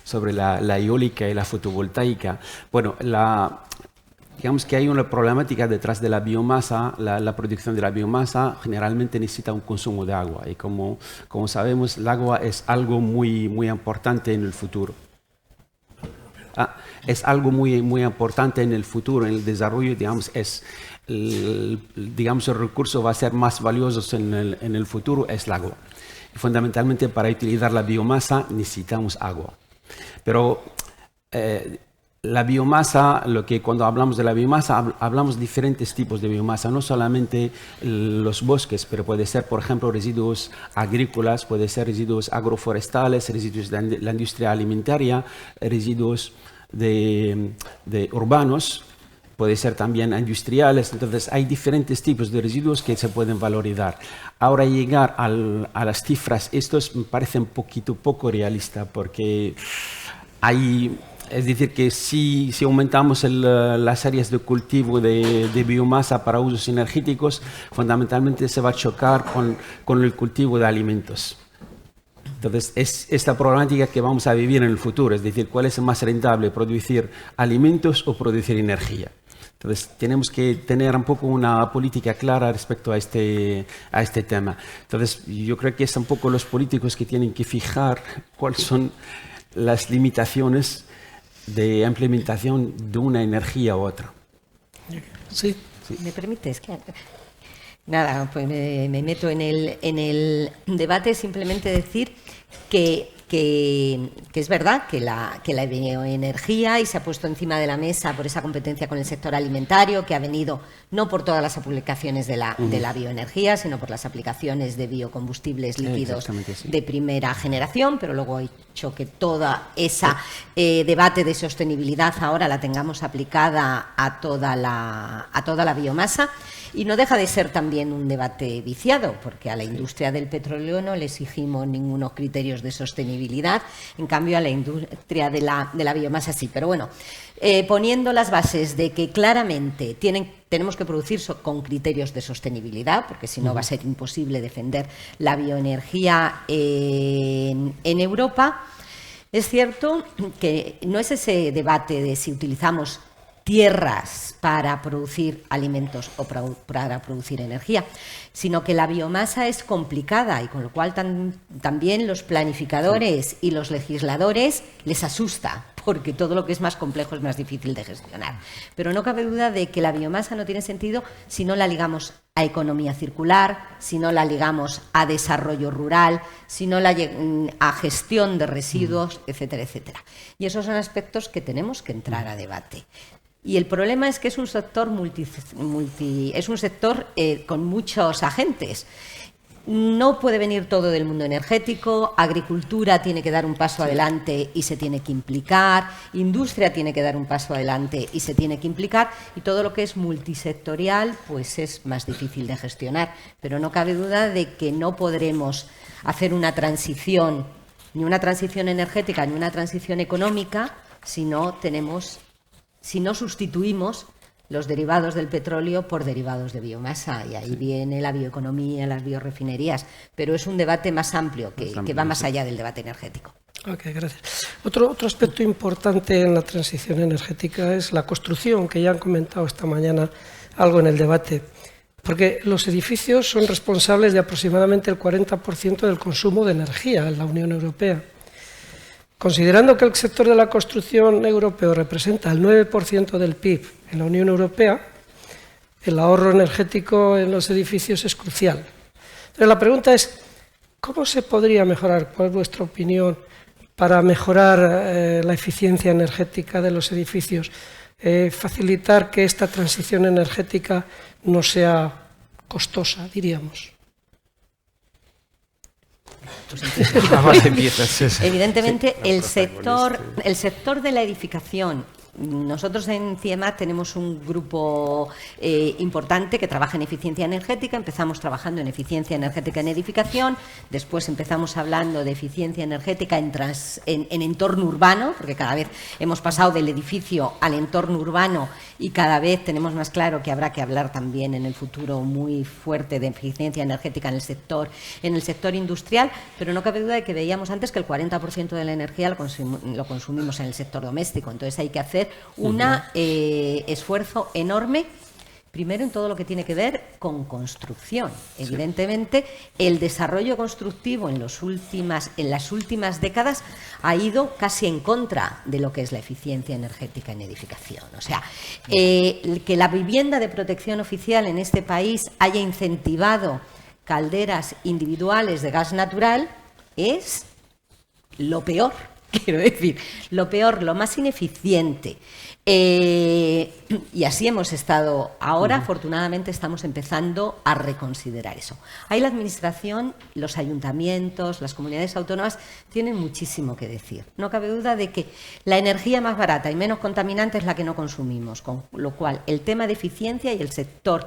sobre la eólica y la fotovoltaica. Bueno, digamos que hay una problemática detrás de la biomasa. La producción de la biomasa generalmente necesita un consumo de agua. Y como sabemos, el agua es algo muy, muy importante en el futuro. Es algo muy, muy importante en el futuro, en el desarrollo, digamos, el recurso va a ser más valioso en el futuro, es el agua. Y fundamentalmente, para utilizar la biomasa necesitamos agua. Pero la biomasa, cuando hablamos de la biomasa, hablamos de diferentes tipos de biomasa, no solamente los bosques, pero puede ser, por ejemplo, residuos agrícolas, puede ser residuos agroforestales, residuos de la industria alimentaria, residuos de urbanos, puede ser también industriales. Entonces hay diferentes tipos de residuos que se pueden valorizar. Ahora llegar a las cifras, estos me parecen poco realista, porque es decir, que si aumentamos las áreas de cultivo de biomasa para usos energéticos, fundamentalmente se va a chocar con el cultivo de alimentos. Entonces, es esta problemática que vamos a vivir en el futuro, es decir, ¿cuál es más rentable, producir alimentos o producir energía? Entonces, tenemos que tener un poco una política clara respecto a este tema. Entonces, yo creo que es un poco los políticos que tienen que fijar cuáles son las limitaciones de implementación de una energía u otra. Sí. ¿Me permites? Nada, pues me meto en el debate, simplemente decir que que es verdad que la bioenergía, y se ha puesto encima de la mesa por esa competencia con el sector alimentario, que ha venido no por todas las aplicaciones de la bioenergía, sino por las aplicaciones de biocombustibles líquidos de primera generación, pero luego ha hecho que toda esa debate de sostenibilidad ahora la tengamos aplicada a toda la biomasa. Y no deja de ser también un debate viciado, porque a la industria del petróleo no le exigimos ningunos criterios de sostenibilidad, en cambio a la industria de la biomasa sí. Pero bueno, poniendo las bases de que claramente tenemos que producir con criterios de sostenibilidad, porque si no va a ser imposible defender la bioenergía en Europa, es cierto que no es ese debate de si utilizamos tierras para producir alimentos o para producir energía, sino que la biomasa es complicada y con lo cual también los planificadores y los legisladores les asusta, porque todo lo que es más complejo es más difícil de gestionar. Pero no cabe duda de que la biomasa no tiene sentido si no la ligamos a economía circular, si no la ligamos a desarrollo rural, si no a gestión de residuos, etcétera, etcétera. Y esos son aspectos que tenemos que entrar a debate. Y el problema es que es un sector con muchos agentes. No puede venir todo del mundo energético, agricultura tiene que dar un paso adelante y se tiene que implicar, industria tiene que dar un paso adelante y se tiene que implicar, y todo lo que es multisectorial pues es más difícil de gestionar. Pero no cabe duda de que no podremos hacer una transición, ni una transición energética ni una transición económica, si no sustituimos los derivados del petróleo por derivados de biomasa, y ahí viene la bioeconomía, las biorefinerías, pero es un debate más amplio que va más allá del debate energético. Ok, gracias. Otro aspecto importante en la transición energética es la construcción, que ya han comentado esta mañana algo en el debate, porque los edificios son responsables de aproximadamente el 40% del consumo de energía en la Unión Europea. Considerando que el sector de la construcción europeo representa el 9% del PIB en la Unión Europea, el ahorro energético en los edificios es crucial. Entonces, la pregunta es, ¿cómo se podría mejorar? ¿Cuál es vuestra opinión para mejorar la eficiencia energética de los edificios? Facilitar que esta transición energética no sea costosa, diríamos. Evidentemente, el sector de la edificación. Nosotros en CIEMAT tenemos un grupo importante que trabaja en eficiencia energética. Empezamos trabajando en eficiencia energética en edificación, después empezamos hablando de eficiencia energética en entorno urbano, porque cada vez hemos pasado del edificio al entorno urbano y cada vez tenemos más claro que habrá que hablar también en el futuro muy fuerte de eficiencia energética en el sector industrial, pero no cabe duda de que veíamos antes que el 40% de la energía lo consumimos en el sector doméstico. Entonces hay que hacer un esfuerzo enorme, primero en todo lo que tiene que ver con construcción. Evidentemente, el desarrollo constructivo en las últimas décadas ha ido casi en contra de lo que es la eficiencia energética en edificación. O sea, que la vivienda de protección oficial en este país haya incentivado calderas individuales de gas natural es lo peor. Quiero decir, lo peor, lo más ineficiente. Y así hemos estado. Ahora, afortunadamente, estamos empezando a reconsiderar eso. Ahí la Administración, los ayuntamientos, las comunidades autónomas tienen muchísimo que decir. No cabe duda de que la energía más barata y menos contaminante es la que no consumimos, con lo cual el tema de eficiencia y el sector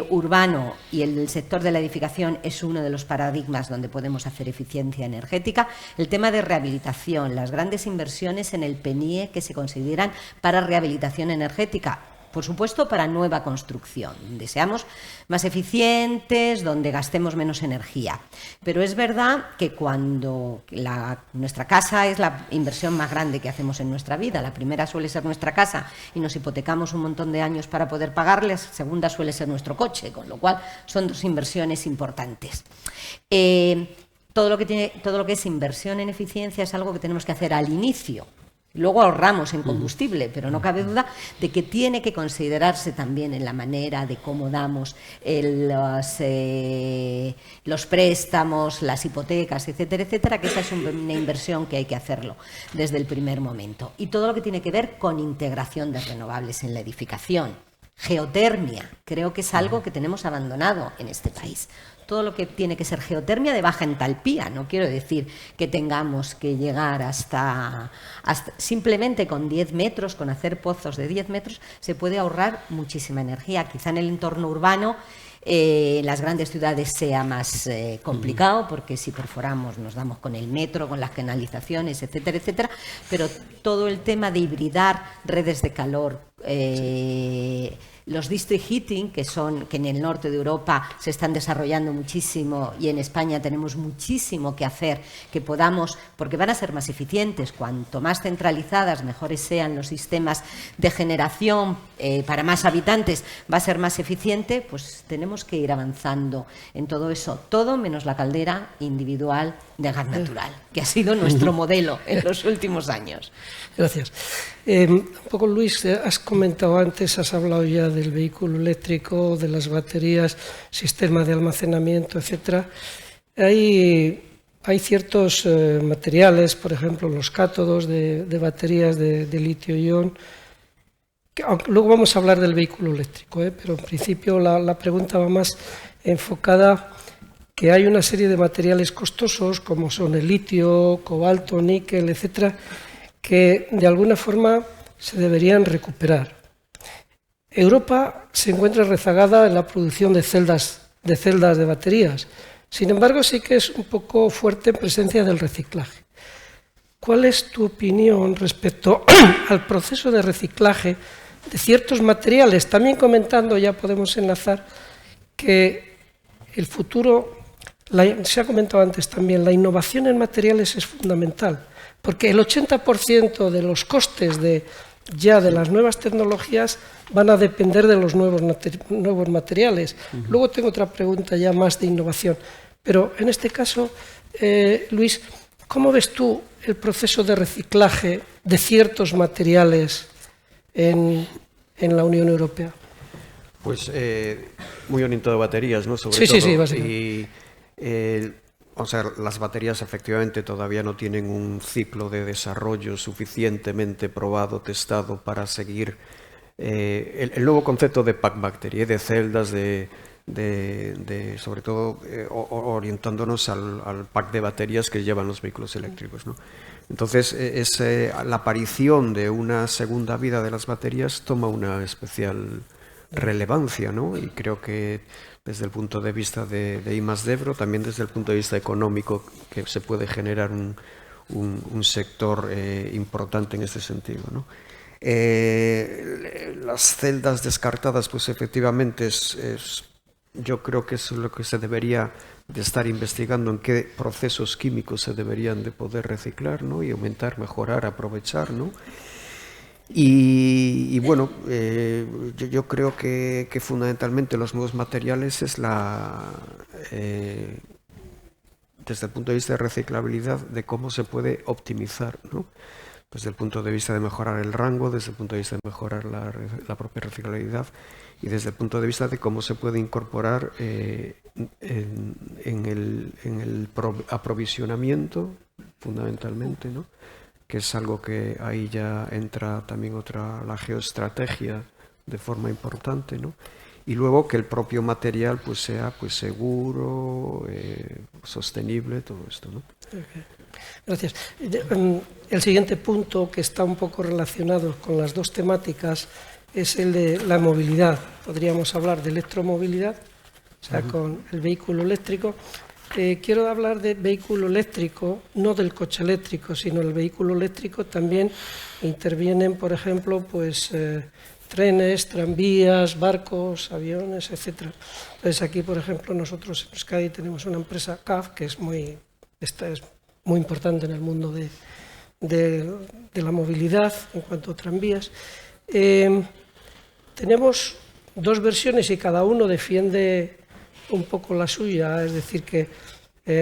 urbano y el sector de la edificación es uno de los paradigmas donde podemos hacer eficiencia energética. El tema de rehabilitación, las grandes inversiones en el PNIE que se consideran para rehabilitación energética, por supuesto para nueva construcción, donde seamos más eficientes, donde gastemos menos energía. Pero es verdad que cuando nuestra casa es la inversión más grande que hacemos en nuestra vida, la primera suele ser nuestra casa y nos hipotecamos un montón de años para poder pagarla, la segunda suele ser nuestro coche, con lo cual son dos inversiones importantes. Todo lo que es inversión en eficiencia es algo que tenemos que hacer al inicio. Luego ahorramos en combustible, pero no cabe duda de que tiene que considerarse también en la manera de cómo damos los préstamos, las hipotecas, etcétera, etcétera, que esa es una inversión que hay que hacerlo desde el primer momento. Y todo lo que tiene que ver con integración de renovables en la edificación. Geotermia, creo que es algo que tenemos abandonado en este país. Todo lo que tiene que ser geotermia de baja entalpía, no quiero decir que tengamos que llegar hasta simplemente con 10 metros, con hacer pozos de 10 metros, se puede ahorrar muchísima energía. Quizá en el entorno urbano, en las grandes ciudades sea más complicado, porque si perforamos nos damos con el metro, con las canalizaciones, etcétera, etcétera, pero todo el tema de hibridar redes de calor, los district heating, que en el norte de Europa se están desarrollando muchísimo, y en España tenemos muchísimo que hacer, que podamos, porque van a ser más eficientes. Cuanto más centralizadas, mejores sean los sistemas de generación para más habitantes, va a ser más eficiente. Pues tenemos que ir avanzando en todo eso, todo menos la caldera individual de gas natural, que ha sido nuestro modelo en los últimos años. Gracias. Un poco, Luis, has comentado antes, has hablado ya del vehículo eléctrico, de las baterías, sistema de almacenamiento, etcétera. Hay ciertos materiales, por ejemplo, los cátodos de baterías de litio-ion. Luego vamos a hablar del vehículo eléctrico, pero en principio la pregunta va más enfocada que hay una serie de materiales costosos, como son el litio, cobalto, níquel, etcétera, que de alguna forma se deberían recuperar. Europa se encuentra rezagada en la producción de celdas de baterías. Sin embargo, sí que es un poco fuerte en presencia del reciclaje. ¿Cuál es tu opinión respecto al proceso de reciclaje de ciertos materiales? También comentando, ya podemos enlazar, que el futuro, se ha comentado antes también, la innovación en materiales es fundamental, porque el 80% de los costes de las nuevas tecnologías van a depender de los nuevos materiales. Luego tengo otra pregunta ya más de innovación, pero en este caso, Luis, ¿cómo ves tú el proceso de reciclaje de ciertos materiales en la Unión Europea? Pues muy orientado a baterías, ¿no? Sobre sí, todo. Sí, básicamente. O sea, las baterías efectivamente todavía no tienen un ciclo de desarrollo suficientemente probado, testado para seguir el nuevo concepto de pack battery, de celdas, sobre todo orientándonos al pack de baterías que llevan los vehículos eléctricos, ¿no? Entonces, la aparición de una segunda vida de las baterías toma una especial relevancia, ¿no? Y creo que desde el punto de vista de I+D, pero también desde el punto de vista económico, que se puede generar un sector importante en este sentido, ¿no? Las celdas descartadas, pues efectivamente yo creo que es lo que se debería de estar investigando, en qué procesos químicos se deberían de poder reciclar, ¿no? Y aumentar, mejorar, aprovechar, ¿no? Y bueno, yo creo que fundamentalmente los nuevos materiales es desde el punto de vista de reciclabilidad, de cómo se puede optimizar, ¿no? Desde el punto de vista de mejorar el rango, desde el punto de vista de mejorar la propia reciclabilidad, y desde el punto de vista de cómo se puede incorporar en el aprovisionamiento, fundamentalmente, ¿no? Que es algo que ahí ya entra también la geoestrategia de forma importante, ¿no? Y luego que el propio material pues sea pues seguro, sostenible, todo esto, ¿no? Okay. Gracias. El siguiente punto, que está un poco relacionado con las dos temáticas, es el de la movilidad. Podríamos hablar de electromovilidad, o sea, con el vehículo eléctrico. Quiero hablar de vehículo eléctrico, no del coche eléctrico, sino el vehículo eléctrico. También intervienen, por ejemplo, pues trenes, tranvías, barcos, aviones, etc. Entonces aquí, por ejemplo, nosotros en Euskadi tenemos una empresa, CAF, que es muy importante en el mundo de la movilidad en cuanto a tranvías. Tenemos dos versiones y cada uno defiende un poco la suya, es decir, que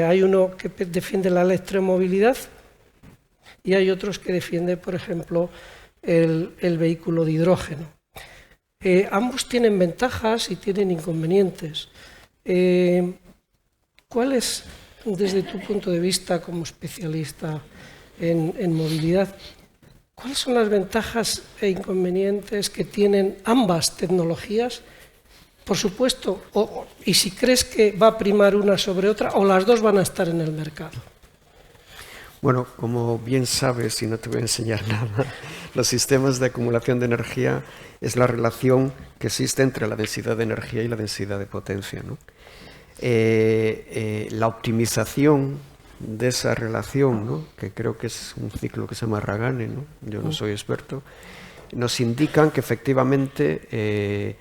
hay uno que defiende la electromovilidad y hay otros que defienden, por ejemplo, el vehículo de hidrógeno. Ambos tienen ventajas y tienen inconvenientes. ¿cuál es, desde tu punto de vista como especialista en movilidad, cuáles son las ventajas e inconvenientes que tienen ambas tecnologías? Por supuesto, y si crees que va a primar una sobre otra, o las dos van a estar en el mercado. Bueno, como bien sabes, y no te voy a enseñar nada, los sistemas de acumulación de energía es la relación que existe entre la densidad de energía y la densidad de potencia, ¿no? La optimización de esa relación, ¿no?, que creo que es un ciclo que se llama Ragane, ¿no?, yo no soy experto, nos indican que efectivamente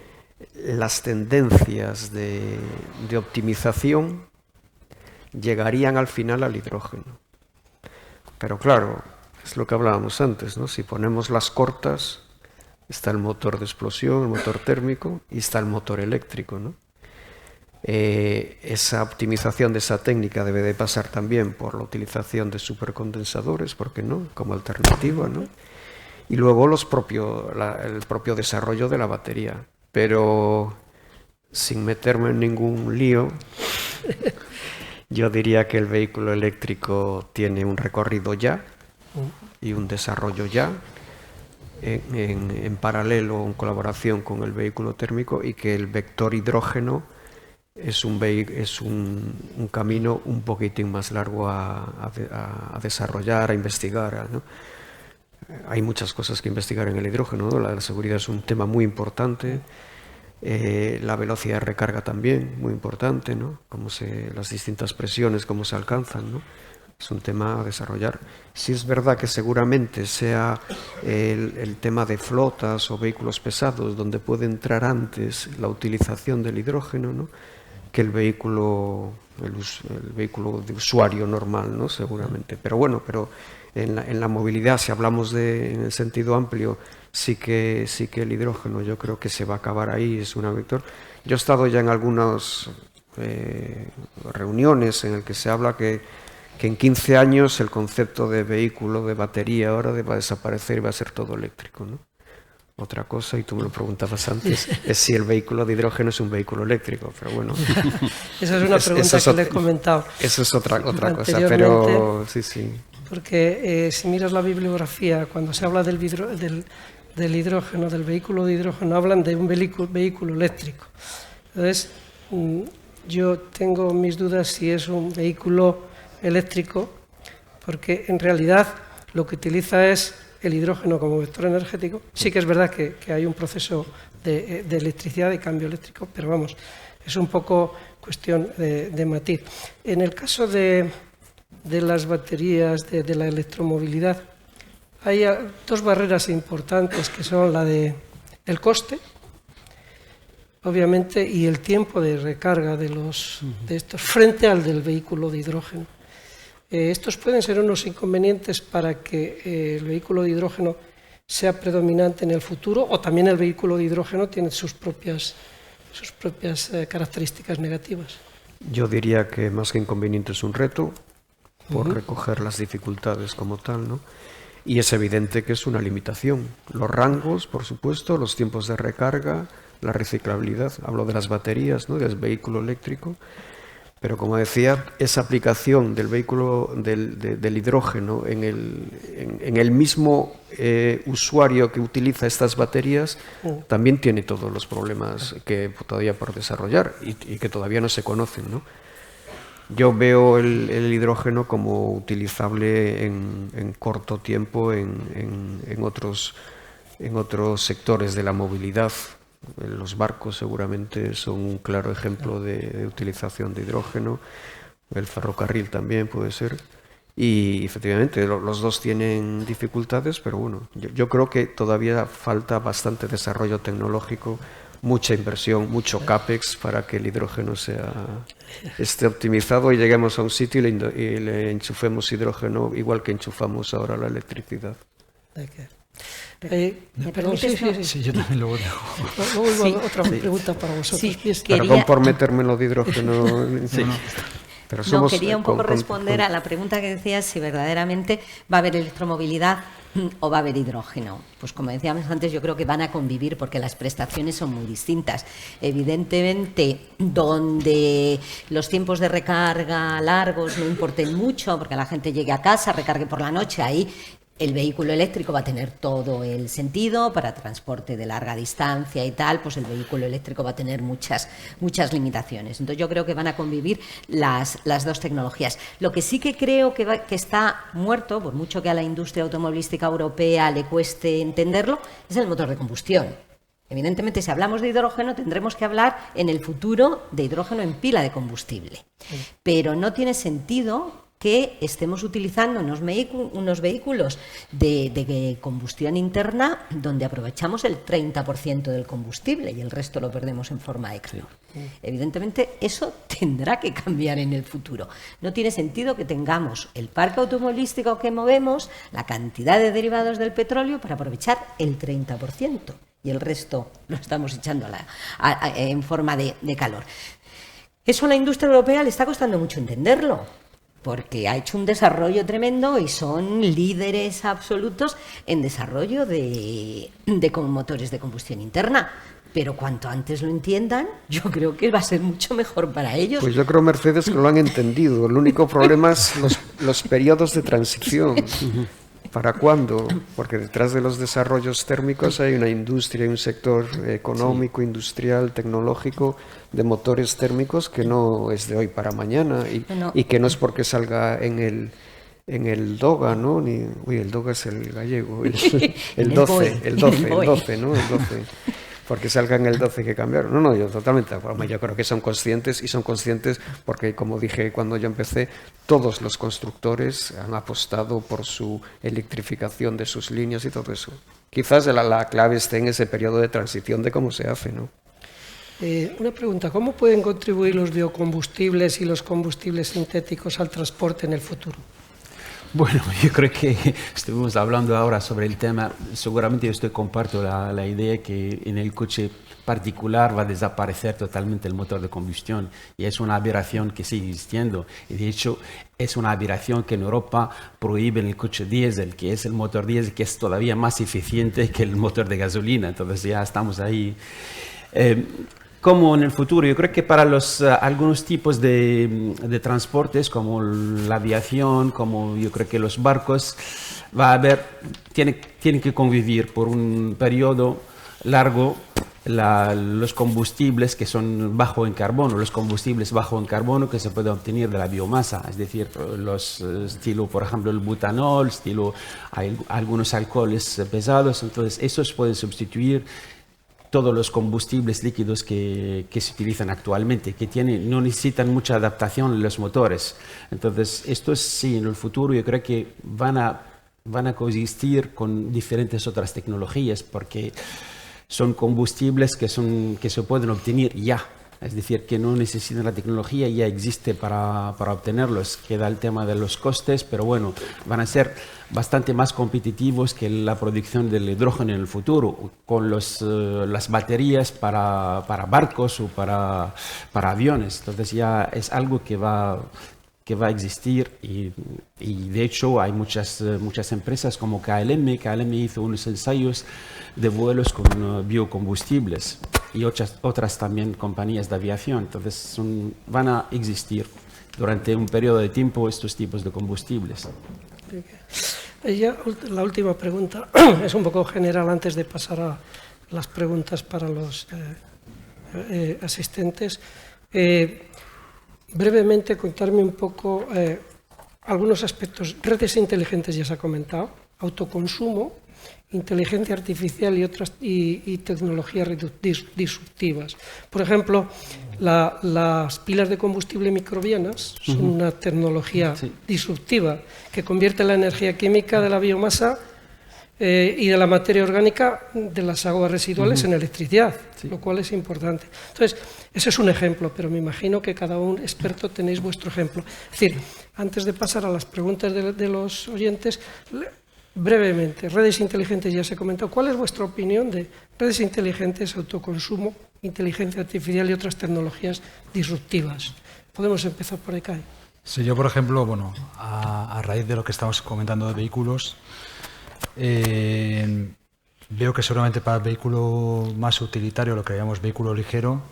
las tendencias de optimización llegarían al final al hidrógeno. Pero claro, es lo que hablábamos antes, ¿no? Si ponemos las cortas, está el motor de explosión, el motor térmico, y está el motor eléctrico, ¿no? Esa optimización de esa técnica debe de pasar también por la utilización de supercondensadores, ¿por qué no?, como alternativa, ¿no? Y luego el propio desarrollo de la batería. Pero sin meterme en ningún lío, yo diría que el vehículo eléctrico tiene un recorrido ya y un desarrollo ya en paralelo, en colaboración con el vehículo térmico, y que el vector hidrógeno es un camino un poquitín más largo a desarrollar, a investigar, ¿no? Hay muchas cosas que investigar en el hidrógeno, ¿no? La seguridad es un tema muy importante, la velocidad de recarga también, muy importante, ¿no? Las distintas presiones, cómo se alcanzan, ¿no? Es un tema a desarrollar. Sí es verdad que seguramente sea el tema de flotas o vehículos pesados donde puede entrar antes la utilización del hidrógeno, ¿no?, que el vehículo de usuario normal, ¿no?, seguramente. Pero bueno, en la movilidad, si hablamos en el sentido amplio, sí que el hidrógeno yo creo que se va a acabar ahí, es una vector. Yo he estado ya en algunas reuniones en las que se habla que en 15 años el concepto de vehículo, de batería, ahora va a desaparecer y va a ser todo eléctrico, ¿no? Otra cosa, y tú me lo preguntabas antes, es si el vehículo de hidrógeno es un vehículo eléctrico, pero bueno. Esa es una pregunta que le he comentado. Eso es otra cosa, pero sí. Porque si miras la bibliografía, cuando se habla del hidrógeno, del vehículo de hidrógeno, hablan de un vehículo eléctrico. Entonces, yo tengo mis dudas si es un vehículo eléctrico, porque en realidad lo que utiliza es el hidrógeno como vector energético. Sí que es verdad que hay un proceso de electricidad, de cambio eléctrico, pero vamos, es un poco cuestión de matiz. En el caso de las baterías, de la electromovilidad, hay dos barreras importantes, que son la de el coste, obviamente, y el tiempo de recarga de estos frente al del vehículo de hidrógeno. Estos pueden ser unos inconvenientes para que el vehículo de hidrógeno sea predominante en el futuro, o también el vehículo de hidrógeno tiene sus propias características negativas. Yo diría que más que inconveniente es un reto por recoger las dificultades como tal, ¿no? Y es evidente que es una limitación. Los rangos, por supuesto, los tiempos de recarga, la reciclabilidad, hablo de las baterías, ¿no?, del vehículo eléctrico. Pero como decía, esa aplicación del vehículo del hidrógeno en el mismo usuario que utiliza estas baterías también tiene todos los problemas que todavía por desarrollar y que todavía no se conocen, ¿no? Yo veo el hidrógeno como utilizable en corto tiempo en otros sectores de la movilidad. Los barcos seguramente son un claro ejemplo de utilización de hidrógeno, el ferrocarril también puede ser, y efectivamente los dos tienen dificultades, pero bueno, yo creo que todavía falta bastante desarrollo tecnológico, mucha inversión, mucho CAPEX para que el hidrógeno esté optimizado y lleguemos a un sitio y le enchufemos hidrógeno igual que enchufamos ahora la electricidad. Perdón, sí, yo también lo dejo. Luego otra pregunta para vosotros. Perdón por meterme en lo de hidrógeno. Pero no, quería un poco responder a la pregunta que decías si verdaderamente va a haber electromovilidad o va a haber hidrógeno. Pues como decíamos antes, yo creo que van a convivir porque las prestaciones son muy distintas. Evidentemente, donde los tiempos de recarga largos no importen mucho, porque la gente llegue a casa, recargue por la noche, ahí el vehículo eléctrico va a tener todo el sentido para transporte de larga distancia y tal, pues el vehículo eléctrico va a tener muchas limitaciones. Entonces yo creo que van a convivir las dos tecnologías. Lo que sí que creo que está muerto, por mucho que a la industria automovilística europea le cueste entenderlo, es el motor de combustión. Evidentemente, si hablamos de hidrógeno, tendremos que hablar en el futuro de hidrógeno en pila de combustible. Pero no tiene sentido que estemos utilizando unos vehículos de combustión interna donde aprovechamos el 30% del combustible y el resto lo perdemos en forma extra. Evidentemente, eso tendrá que cambiar en el futuro. No tiene sentido que tengamos el parque automovilístico que movemos, la cantidad de derivados del petróleo para aprovechar el 30% y el resto lo estamos echando en forma de calor. Eso a la industria europea le está costando mucho entenderlo, porque ha hecho un desarrollo tremendo y son líderes absolutos en desarrollo de motores de combustión interna. Pero cuanto antes lo entiendan, yo creo que va a ser mucho mejor para ellos. Pues yo creo, Mercedes, que lo han entendido. El único problema es los periodos de transición. ¿Para cuándo? Porque detrás de los desarrollos térmicos hay una industria, hay un sector económico, industrial, tecnológico de motores térmicos que no es de hoy para mañana y que no es porque salga en el DOGA, ¿no? El DOGA es el gallego, el 12, ¿no? El 12. Porque salga en el 12 que cambiaron. No, yo totalmente de acuerdo. Yo creo que son conscientes porque, como dije cuando yo empecé, todos los constructores han apostado por su electrificación de sus líneas y todo eso. Quizás la clave esté en ese periodo de transición de cómo se hace, ¿no? Una pregunta, ¿cómo pueden contribuir los biocombustibles y los combustibles sintéticos al transporte en el futuro? Bueno, yo creo que estuvimos hablando ahora sobre el tema. Seguramente yo comparto la idea que en el coche particular va a desaparecer totalmente el motor de combustión y es una aberración que sigue existiendo. Y de hecho es una aberración que en Europa prohíben el coche diésel, que es el motor diésel que es todavía más eficiente que el motor de gasolina. Entonces ya estamos ahí. Como en el futuro, yo creo que para algunos tipos de transportes, como la aviación, como yo creo que los barcos, tienen que convivir por un periodo largo los combustibles que son bajo en carbono, los combustibles bajo en carbono que se pueden obtener de la biomasa, es decir, estilo, por ejemplo, el butanol, hay algunos alcoholes pesados, entonces esos pueden sustituir todos los combustibles líquidos que se utilizan actualmente, no necesitan mucha adaptación en los motores. Entonces, estos sí, en el futuro yo creo que van a coexistir con diferentes otras tecnologías, porque son combustibles que se pueden obtener ya. Es decir, que no necesitan la tecnología, ya existe para obtenerlos. Queda el tema de los costes, pero bueno, van a ser bastante más competitivos que la producción del hidrógeno en el futuro, con las baterías para barcos o para aviones. Entonces ya es algo que va a existir y de hecho hay muchas empresas como KLM. KLM hizo unos ensayos de vuelos con biocombustibles y otras también compañías de aviación. Entonces van a existir durante un periodo de tiempo estos tipos de combustibles. Ya, la última pregunta es un poco general antes de pasar a las preguntas para los asistentes. Brevemente contarme un poco algunos aspectos. Redes inteligentes ya se ha comentado, autoconsumo, inteligencia artificial y tecnologías disruptivas. Por ejemplo, las pilas de combustible microbianas son una tecnología disruptiva que convierte la energía química de la biomasa y de la materia orgánica de las aguas residuales en electricidad, lo cual es importante. Entonces, ese es un ejemplo, pero me imagino que cada un experto tenéis vuestro ejemplo. Es decir, antes de pasar a las preguntas de los oyentes, brevemente, redes inteligentes ya se comentó. ¿Cuál es vuestra opinión de redes inteligentes, autoconsumo, inteligencia artificial y otras tecnologías disruptivas? Podemos empezar por ahí, Kai. Sí, yo, por ejemplo, bueno, a raíz de lo que estamos comentando de vehículos, veo que seguramente para el vehículo más utilitario, lo que llamamos vehículo ligero,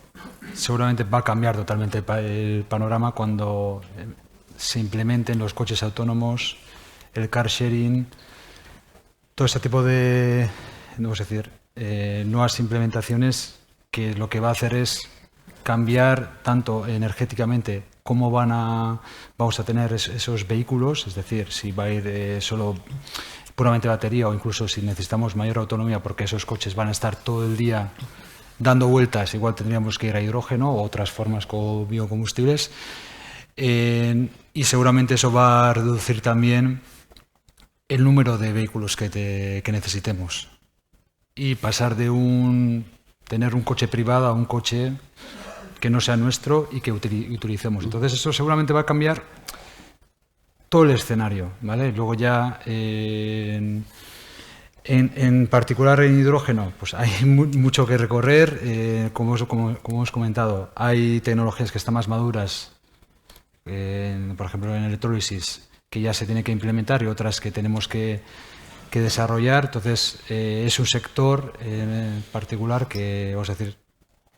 seguramente va a cambiar totalmente el panorama cuando se implementen los coches autónomos, el car sharing, todo este tipo de, vamos a decir, nuevas implementaciones que lo que va a hacer es cambiar tanto energéticamente cómo vamos a tener esos vehículos, es decir, si va a ir solo puramente batería o incluso si necesitamos mayor autonomía porque esos coches van a estar todo el día dando vueltas, igual tendríamos que ir a hidrógeno o otras formas con biocombustibles, y seguramente eso va a reducir también el número de vehículos que necesitemos y pasar de tener un coche privado a un coche que no sea nuestro y que utilicemos. Entonces eso seguramente va a cambiar todo el escenario, ¿vale? Luego ya en particular en hidrógeno, pues hay mucho que recorrer. Como hemos comentado, hay tecnologías que están más maduras, por ejemplo en electrólisis, que ya se tiene que implementar y otras que tenemos que desarrollar. Entonces es un sector en particular que, vamos a decir,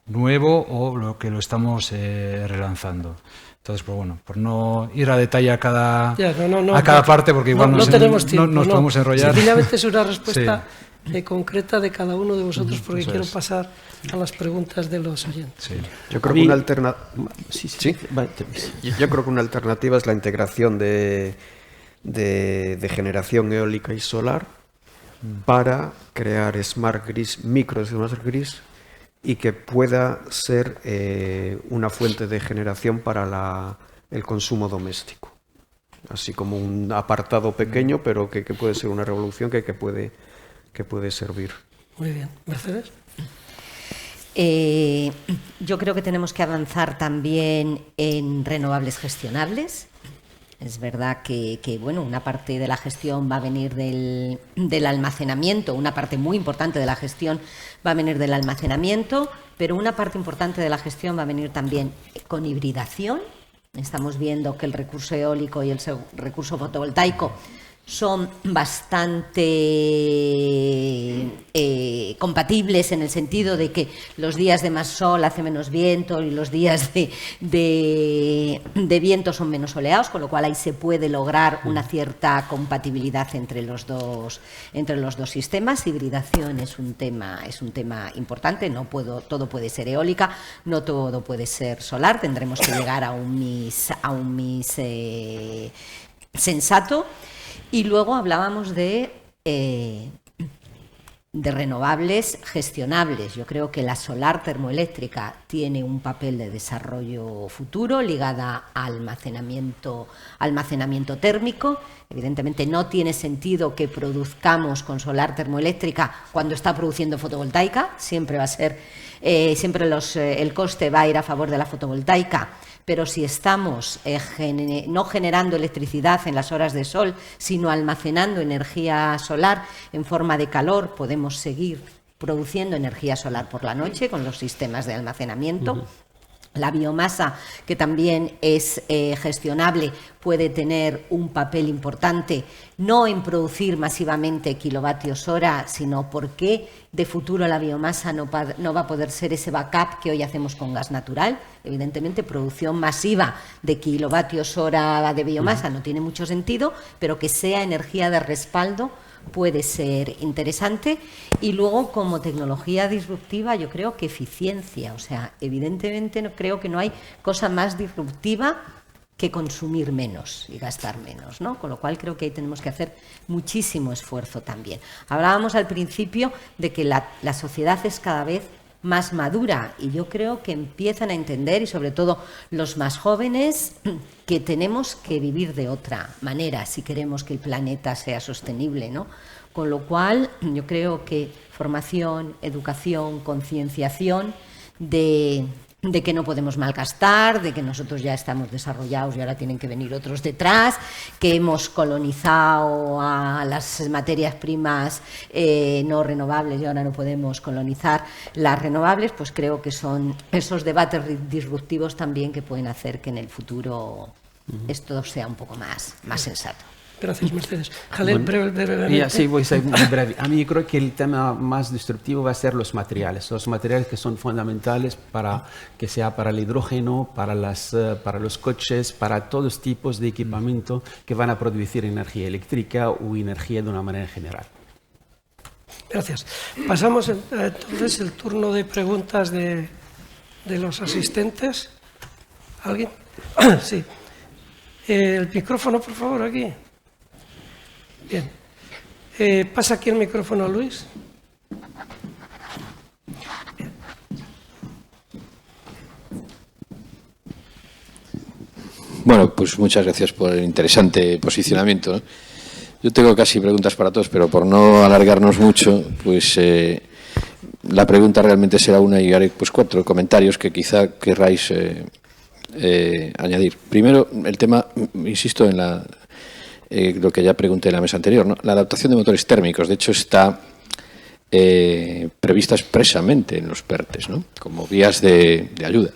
nuevo o lo que lo estamos relanzando. Entonces, pues bueno, por no ir a detalle a cada parte, porque igual no tenemos tiempo, nos podemos enrollar. Sencillamente es una respuesta concreta de cada uno de vosotros, porque quiero pasar a las preguntas de los oyentes. Sí. Yo creo que una alternativa es la integración de generación eólica y solar para crear smart grids, micro smart grids, y que pueda ser una fuente de generación para el consumo doméstico. Así como un apartado pequeño, pero que puede ser una revolución que puede servir. Muy bien. Mercedes. Yo creo que tenemos que avanzar también en renovables gestionables. Es verdad que bueno, una parte de la gestión va a venir del almacenamiento, una parte muy importante de la gestión va a venir del almacenamiento, pero una parte importante de la gestión va a venir también con hibridación. Estamos viendo que el recurso eólico y el recurso fotovoltaico son bastante compatibles en el sentido de que los días de más sol hace menos viento y los días de viento son menos soleados, con lo cual ahí se puede lograr una cierta compatibilidad entre los dos sistemas. Hibridación es un tema importante, todo puede ser eólica, no todo puede ser solar, tendremos que llegar a un mix sensato. Y luego hablábamos de renovables gestionables. Yo creo que la solar termoeléctrica tiene un papel de desarrollo futuro ligada a almacenamiento térmico. Evidentemente no tiene sentido que produzcamos con solar termoeléctrica cuando está produciendo fotovoltaica. Siempre va a ser, el coste va a ir a favor de la fotovoltaica. Pero si estamos no generando electricidad en las horas de sol, sino almacenando energía solar en forma de calor, podemos seguir produciendo energía solar por la noche con los sistemas de almacenamiento. La biomasa, que también es gestionable, puede tener un papel importante, no en producir masivamente kilovatios hora, sino porque de futuro la biomasa no va a poder ser ese backup que hoy hacemos con gas natural. Evidentemente, producción masiva de kilovatios hora de biomasa no tiene mucho sentido, pero que sea energía de respaldo puede ser interesante. Y luego, como tecnología disruptiva, yo creo que eficiencia. O sea, evidentemente creo que no hay cosa más disruptiva que consumir menos y gastar menos, ¿no? Con lo cual creo que ahí tenemos que hacer muchísimo esfuerzo también. Hablábamos al principio de que la sociedad es cada vez más madura y yo creo que empiezan a entender, y sobre todo los más jóvenes, que tenemos que vivir de otra manera si queremos que el planeta sea sostenible, ¿no? Con lo cual yo creo que formación, educación, concienciación de de que no podemos malgastar, de que nosotros ya estamos desarrollados y ahora tienen que venir otros detrás, que hemos colonizado a las materias primas no renovables y ahora no podemos colonizar las renovables, pues creo que son esos debates disruptivos también que pueden hacer que en el futuro esto sea un poco más sensato. Gracias, Mercedes. Jalel, brevemente. Ya, sí, voy a ser muy breve. A mí creo que el tema más destructivo va a ser los materiales que son fundamentales para que sea para el hidrógeno, para los coches, para todos tipos de equipamiento que van a producir energía eléctrica o energía de una manera general. Gracias. Pasamos entonces el turno de preguntas de los asistentes. ¿Alguien? Sí. El micrófono, por favor, aquí. Bien. Pasa aquí el micrófono a Luis. Bien. Bueno, pues muchas gracias por el interesante posicionamiento, ¿no? Yo tengo casi preguntas para todos, pero por no alargarnos mucho, pues la pregunta realmente será una y haré pues 4 comentarios que quizá querráis añadir. Primero, el tema, insisto en lo que ya pregunté en la mesa anterior, ¿no? La adaptación de motores térmicos, de hecho, está prevista expresamente en los PERTES, ¿no? Como vías de ayuda,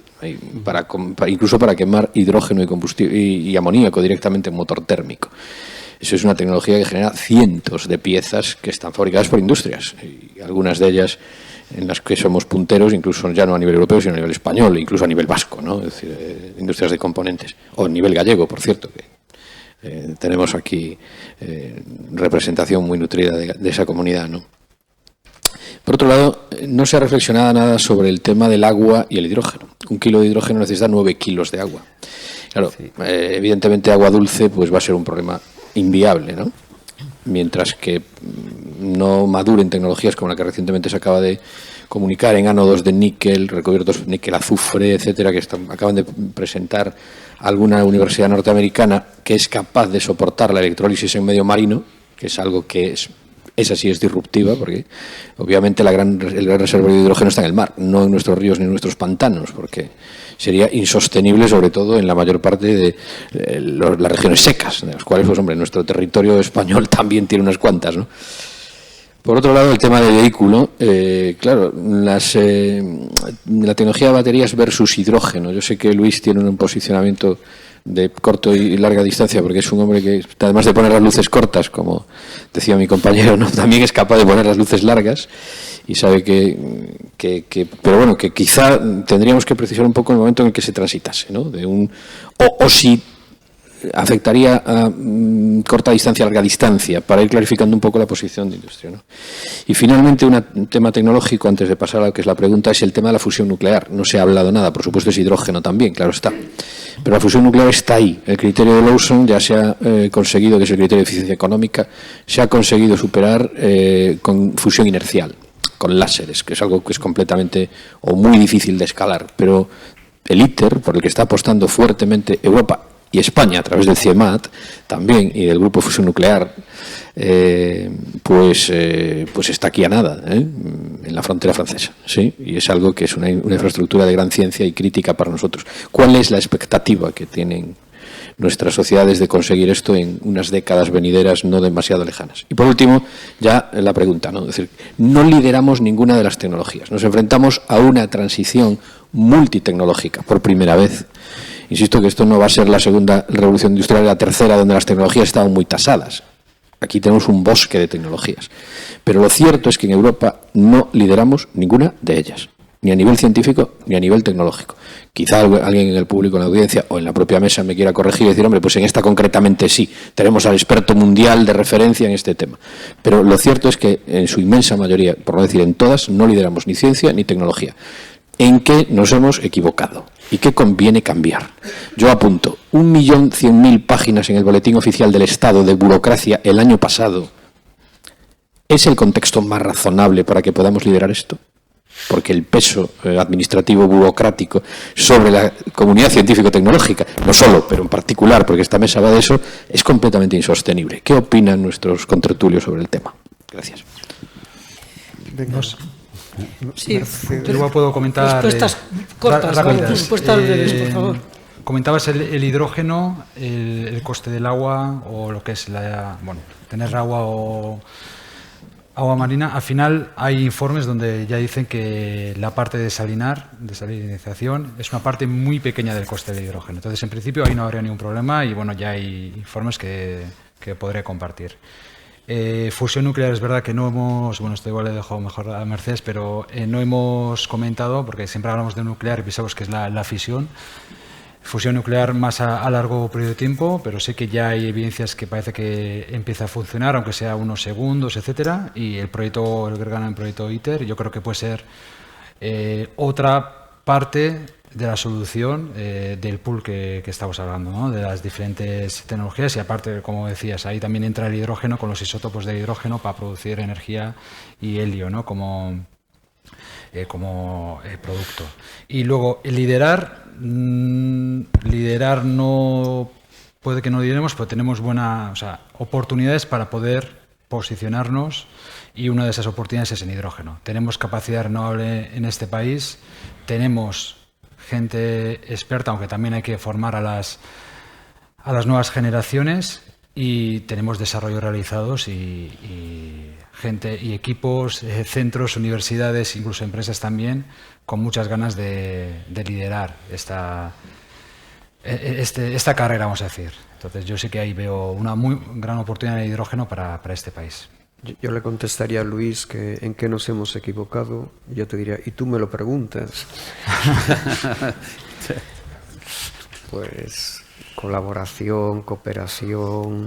incluso para quemar hidrógeno y amoníaco directamente en motor térmico. Eso es una tecnología que genera cientos de piezas que están fabricadas por industrias, y algunas de ellas en las que somos punteros, incluso ya no a nivel europeo, sino a nivel español, incluso a nivel vasco, ¿no? Es decir, industrias de componentes, o a nivel gallego, por cierto, que tenemos aquí representación muy nutrida de esa comunidad, ¿no? Por otro lado, no se ha reflexionado nada sobre el tema del agua y el hidrógeno. 1 kilo de hidrógeno necesita 9 kilos de agua. Claro, sí. Evidentemente agua dulce pues va a ser un problema inviable, ¿no? Mientras que no maduren tecnologías como la que recientemente se acaba de comunicar en ánodos de níquel, recubiertos níquel azufre, etcétera, que acaban de presentar alguna universidad norteamericana que es capaz de soportar la electrólisis en medio marino, que es algo que esa sí es disruptiva, porque obviamente el gran reservorio de hidrógeno está en el mar, no en nuestros ríos ni en nuestros pantanos, porque sería insostenible, sobre todo en la mayor parte de las regiones secas, de las cuales, pues hombre, nuestro territorio español también tiene unas cuantas, ¿no? Por otro lado, el tema del vehículo, claro, la tecnología de baterías versus hidrógeno. Yo sé que Luis tiene un posicionamiento de corto y larga distancia, porque es un hombre que, además de poner las luces cortas, como decía mi compañero, ¿no?, también es capaz de poner las luces largas, y sabe pero bueno, que quizá tendríamos que precisar un poco el momento en el que se transitase, ¿no? O si afectaría a corta distancia, larga distancia, para ir clarificando un poco la posición de industria, ¿no? Y finalmente, un tema tecnológico, antes de pasar a lo que es la pregunta, es el tema de la fusión nuclear. No se ha hablado nada, por supuesto es hidrógeno también, claro está. Pero la fusión nuclear está ahí. El criterio de Lawson ya se ha conseguido, que es el criterio de eficiencia económica, se ha conseguido superar con fusión inercial, con láseres, que es algo que es completamente o muy difícil de escalar. Pero el ITER, por el que está apostando fuertemente Europa y España a través del CIEMAT también, y del Grupo Fusión Nuclear, pues está aquí a nada, en la frontera francesa, ¿sí? Y es algo que es una infraestructura de gran ciencia y crítica para nosotros. ¿Cuál es la expectativa que tienen nuestras sociedades de conseguir esto en unas décadas venideras no demasiado lejanas? Y por último, ya la pregunta, ¿no? Es decir, no lideramos ninguna de las tecnologías. Nos enfrentamos a una transición multitecnológica por primera vez. Insisto que esto no va a ser la segunda revolución industrial, la tercera, donde las tecnologías estaban muy tasadas. Aquí tenemos un bosque de tecnologías. Pero lo cierto es que en Europa no lideramos ninguna de ellas, ni a nivel científico ni a nivel tecnológico. Quizá alguien en el público, en la audiencia o en la propia mesa me quiera corregir y decir, hombre, pues en esta concretamente sí, tenemos al experto mundial de referencia en este tema. Pero lo cierto es que en su inmensa mayoría, por no decir en todas, no lideramos ni ciencia ni tecnología. ¿En qué nos hemos equivocado? ¿Y qué conviene cambiar? Yo apunto, 1.100.000 páginas en el Boletín Oficial del Estado de burocracia el año pasado. ¿Es el contexto más razonable para que podamos liderar esto? Porque el peso administrativo burocrático sobre la comunidad científico-tecnológica, no solo, pero en particular, porque esta mesa va de eso, es completamente insostenible. ¿Qué opinan nuestros contertulios sobre el tema? Gracias. Sí, luego puedo comentar... Respuestas cortas, rápidas. Respuestas breves, por favor. Comentabas el hidrógeno, el coste del agua o lo que es tener agua o agua marina. Al final hay informes donde ya dicen que la parte de desalinización, es una parte muy pequeña del coste del hidrógeno. Entonces, en principio, ahí no habría ningún problema y bueno, ya hay informes que podré compartir. Fusión nuclear es verdad que no hemos, esto igual le dejo mejor a Mercedes, pero no hemos comentado, porque siempre hablamos de nuclear y pensamos que es la fisión. Fusión nuclear más a largo periodo de tiempo, pero sé que ya hay evidencias que parece que empieza a funcionar, aunque sea unos segundos, etcétera. Y el gran proyecto ITER, yo creo que puede ser otra parte de la solución del pool que estamos hablando, ¿no? De las diferentes tecnologías y aparte, como decías, ahí también entra el hidrógeno con los isótopos de hidrógeno para producir energía y helio, ¿no? como producto. Y luego, liderar no puede que no lideremos, pero tenemos oportunidades para poder posicionarnos y una de esas oportunidades es en hidrógeno. Tenemos capacidad renovable en este país, tenemos gente experta, aunque también hay que formar a las nuevas generaciones y tenemos desarrollos realizados y gente y equipos, centros, universidades, incluso empresas también, con muchas ganas de liderar esta carrera, vamos a decir. Entonces yo sí que ahí veo una muy gran oportunidad de hidrógeno para este país. Yo le contestaría a Luis que en qué nos hemos equivocado. Yo te diría, y tú me lo preguntas. Pues colaboración, cooperación,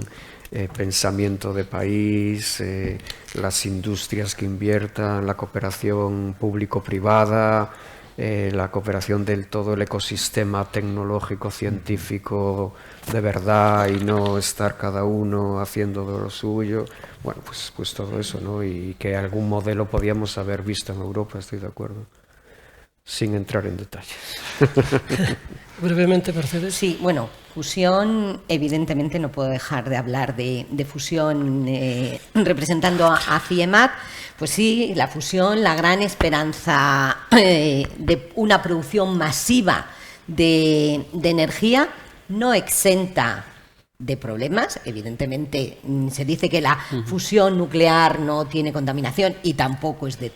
pensamiento de país, las industrias que inviertan, la cooperación público-privada, la cooperación del todo el ecosistema tecnológico, científico de verdad y no estar cada uno haciendo de lo suyo. Bueno, pues todo eso, ¿no? Y que algún modelo podíamos haber visto en Europa, estoy de acuerdo, sin entrar en detalles. Brevemente, Mercedes. Sí, bueno, fusión, evidentemente no puedo dejar de hablar de fusión representando a CIEMAT. Pues sí, la fusión, la gran esperanza de una producción masiva de energía, no exenta de problemas. Evidentemente se dice que la fusión nuclear no tiene contaminación y tampoco es del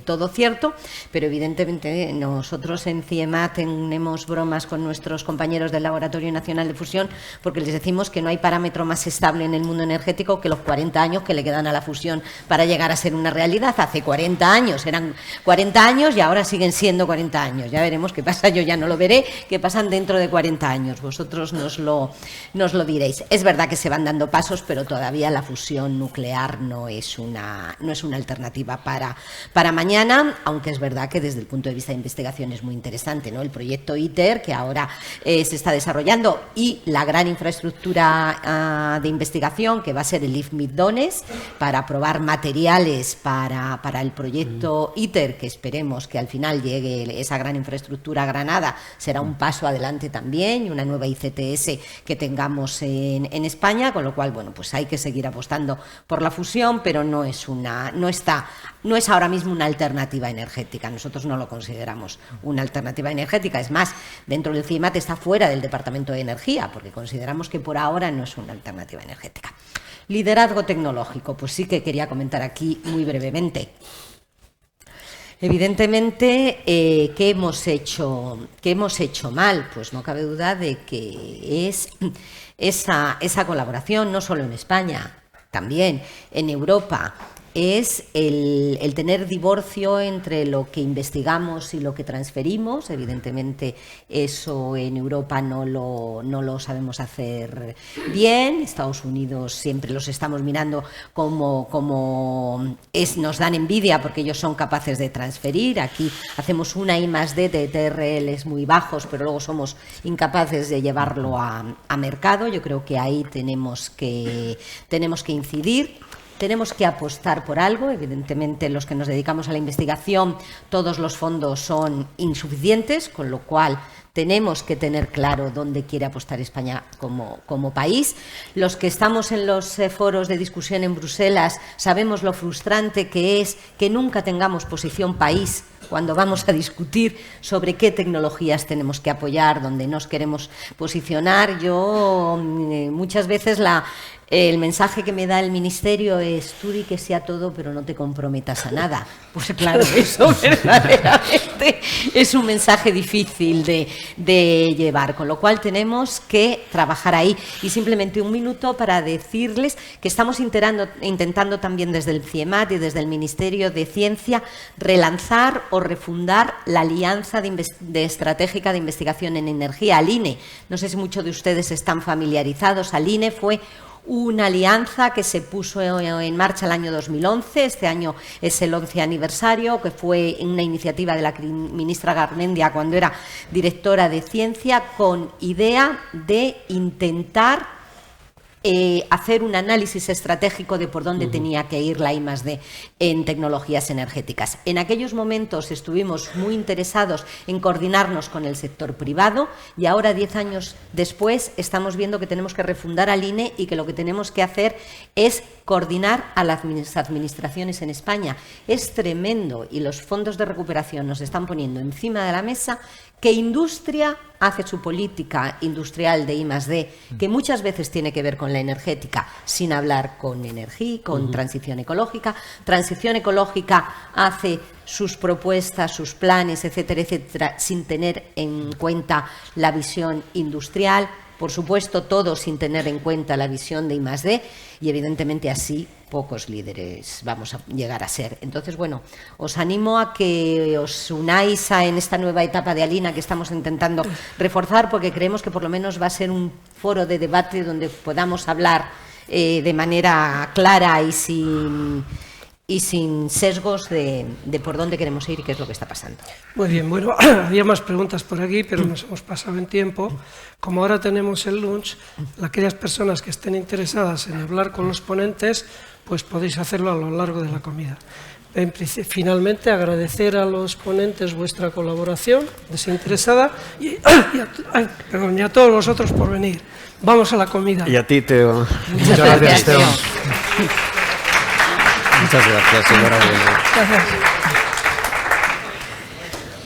todo cierto, pero evidentemente nosotros en CIEMAT tenemos bromas con nuestros compañeros del Laboratorio Nacional de Fusión porque les decimos que no hay parámetro más estable en el mundo energético que los 40 años que le quedan a la fusión para llegar a ser una realidad. Hace 40 años eran 40 años y ahora siguen siendo 40 años. Ya veremos qué pasa, yo ya no lo veré, qué pasan dentro de 40 años. Vosotros nos lo diréis. Es verdad que se van dando pasos, pero todavía la fusión nuclear no es una alternativa para mañana, aunque es verdad que desde el punto de vista de investigación es muy interesante, ¿no? El proyecto ITER, que ahora se está desarrollando, y la gran infraestructura de investigación, que va a ser el IFMIT Doness, para probar materiales para el proyecto ITER, que esperemos que al final llegue esa gran infraestructura a Granada, será un paso adelante también, y una nueva ICTS que tengamos en España, con lo cual, bueno, pues hay que seguir apostando por la fusión, pero no es ahora mismo una alternativa energética. Nosotros no lo consideramos una alternativa energética. Es más, dentro del CIEMAT está fuera del Departamento de Energía, porque consideramos que por ahora no es una alternativa energética. Liderazgo tecnológico, pues sí que quería comentar aquí muy brevemente. Evidentemente, ¿qué hemos hecho mal? Pues no cabe duda de que es esa colaboración, no solo en España, también en Europa, es el tener divorcio entre lo que investigamos y lo que transferimos. Evidentemente eso en Europa no lo sabemos hacer bien. Estados Unidos siempre los estamos mirando nos dan envidia porque ellos son capaces de transferir. Aquí hacemos una I+D de TRLs muy bajos, pero luego somos incapaces de llevarlo a mercado. Yo creo que ahí tenemos que incidir. Tenemos que apostar por algo. Evidentemente, los que nos dedicamos a la investigación, todos los fondos son insuficientes, con lo cual tenemos que tener claro dónde quiere apostar España como país. Los que estamos en los foros de discusión en Bruselas sabemos lo frustrante que es que nunca tengamos posición país cuando vamos a discutir sobre qué tecnologías tenemos que apoyar, dónde nos queremos posicionar. Yo muchas veces el mensaje que me da el Ministerio es: tú di que sí a todo, pero no te comprometas a nada. Pues claro, eso verdaderamente es un mensaje difícil de llevar, con lo cual tenemos que trabajar ahí. Y simplemente un minuto para decirles que estamos intentando también desde el CIEMAT y desde el Ministerio de Ciencia relanzar o refundar la Alianza Estratégica de Investigación en Energía, ALINE. No sé si muchos de ustedes están familiarizados. ALINE fue una alianza que se puso en marcha el año 2011, este año es el 11 aniversario, que fue una iniciativa de la ministra Garmendia cuando era directora de Ciencia, con idea de intentar hacer un análisis estratégico de por dónde tenía que ir la I+D en tecnologías energéticas. En aquellos momentos estuvimos muy interesados en coordinarnos con el sector privado y ahora, 10 años después, estamos viendo que tenemos que refundar al INE y que lo que tenemos que hacer es coordinar a las administraciones en España. Es tremendo, y los fondos de recuperación nos están poniendo encima de la mesa, que industria hace su política industrial de I+D, que muchas veces tiene que ver con la energética, sin hablar con energía, con transición ecológica. Transición ecológica hace sus propuestas, sus planes, etcétera, etcétera, sin tener en cuenta la visión industrial. Por supuesto, todo sin tener en cuenta la visión de I+D, y evidentemente así pocos líderes vamos a llegar a ser. Entonces, bueno, os animo a que os unáis en esta nueva etapa de ALINA que estamos intentando reforzar, porque creemos que por lo menos va a ser un foro de debate donde podamos hablar de manera clara y sin sesgos de por dónde queremos ir y qué es lo que está pasando. Muy bien, bueno, había más preguntas por aquí, pero nos hemos pasado en tiempo. Como ahora tenemos el lunch, aquellas personas que estén interesadas en hablar con los ponentes, pues podéis hacerlo a lo largo de la comida. Finalmente, agradecer a los ponentes vuestra colaboración desinteresada y a todos vosotros por venir. Vamos a la comida. Y a ti, Teo. Muchas gracias, Teo. Muchas gracias, enhorabuena. Gracias.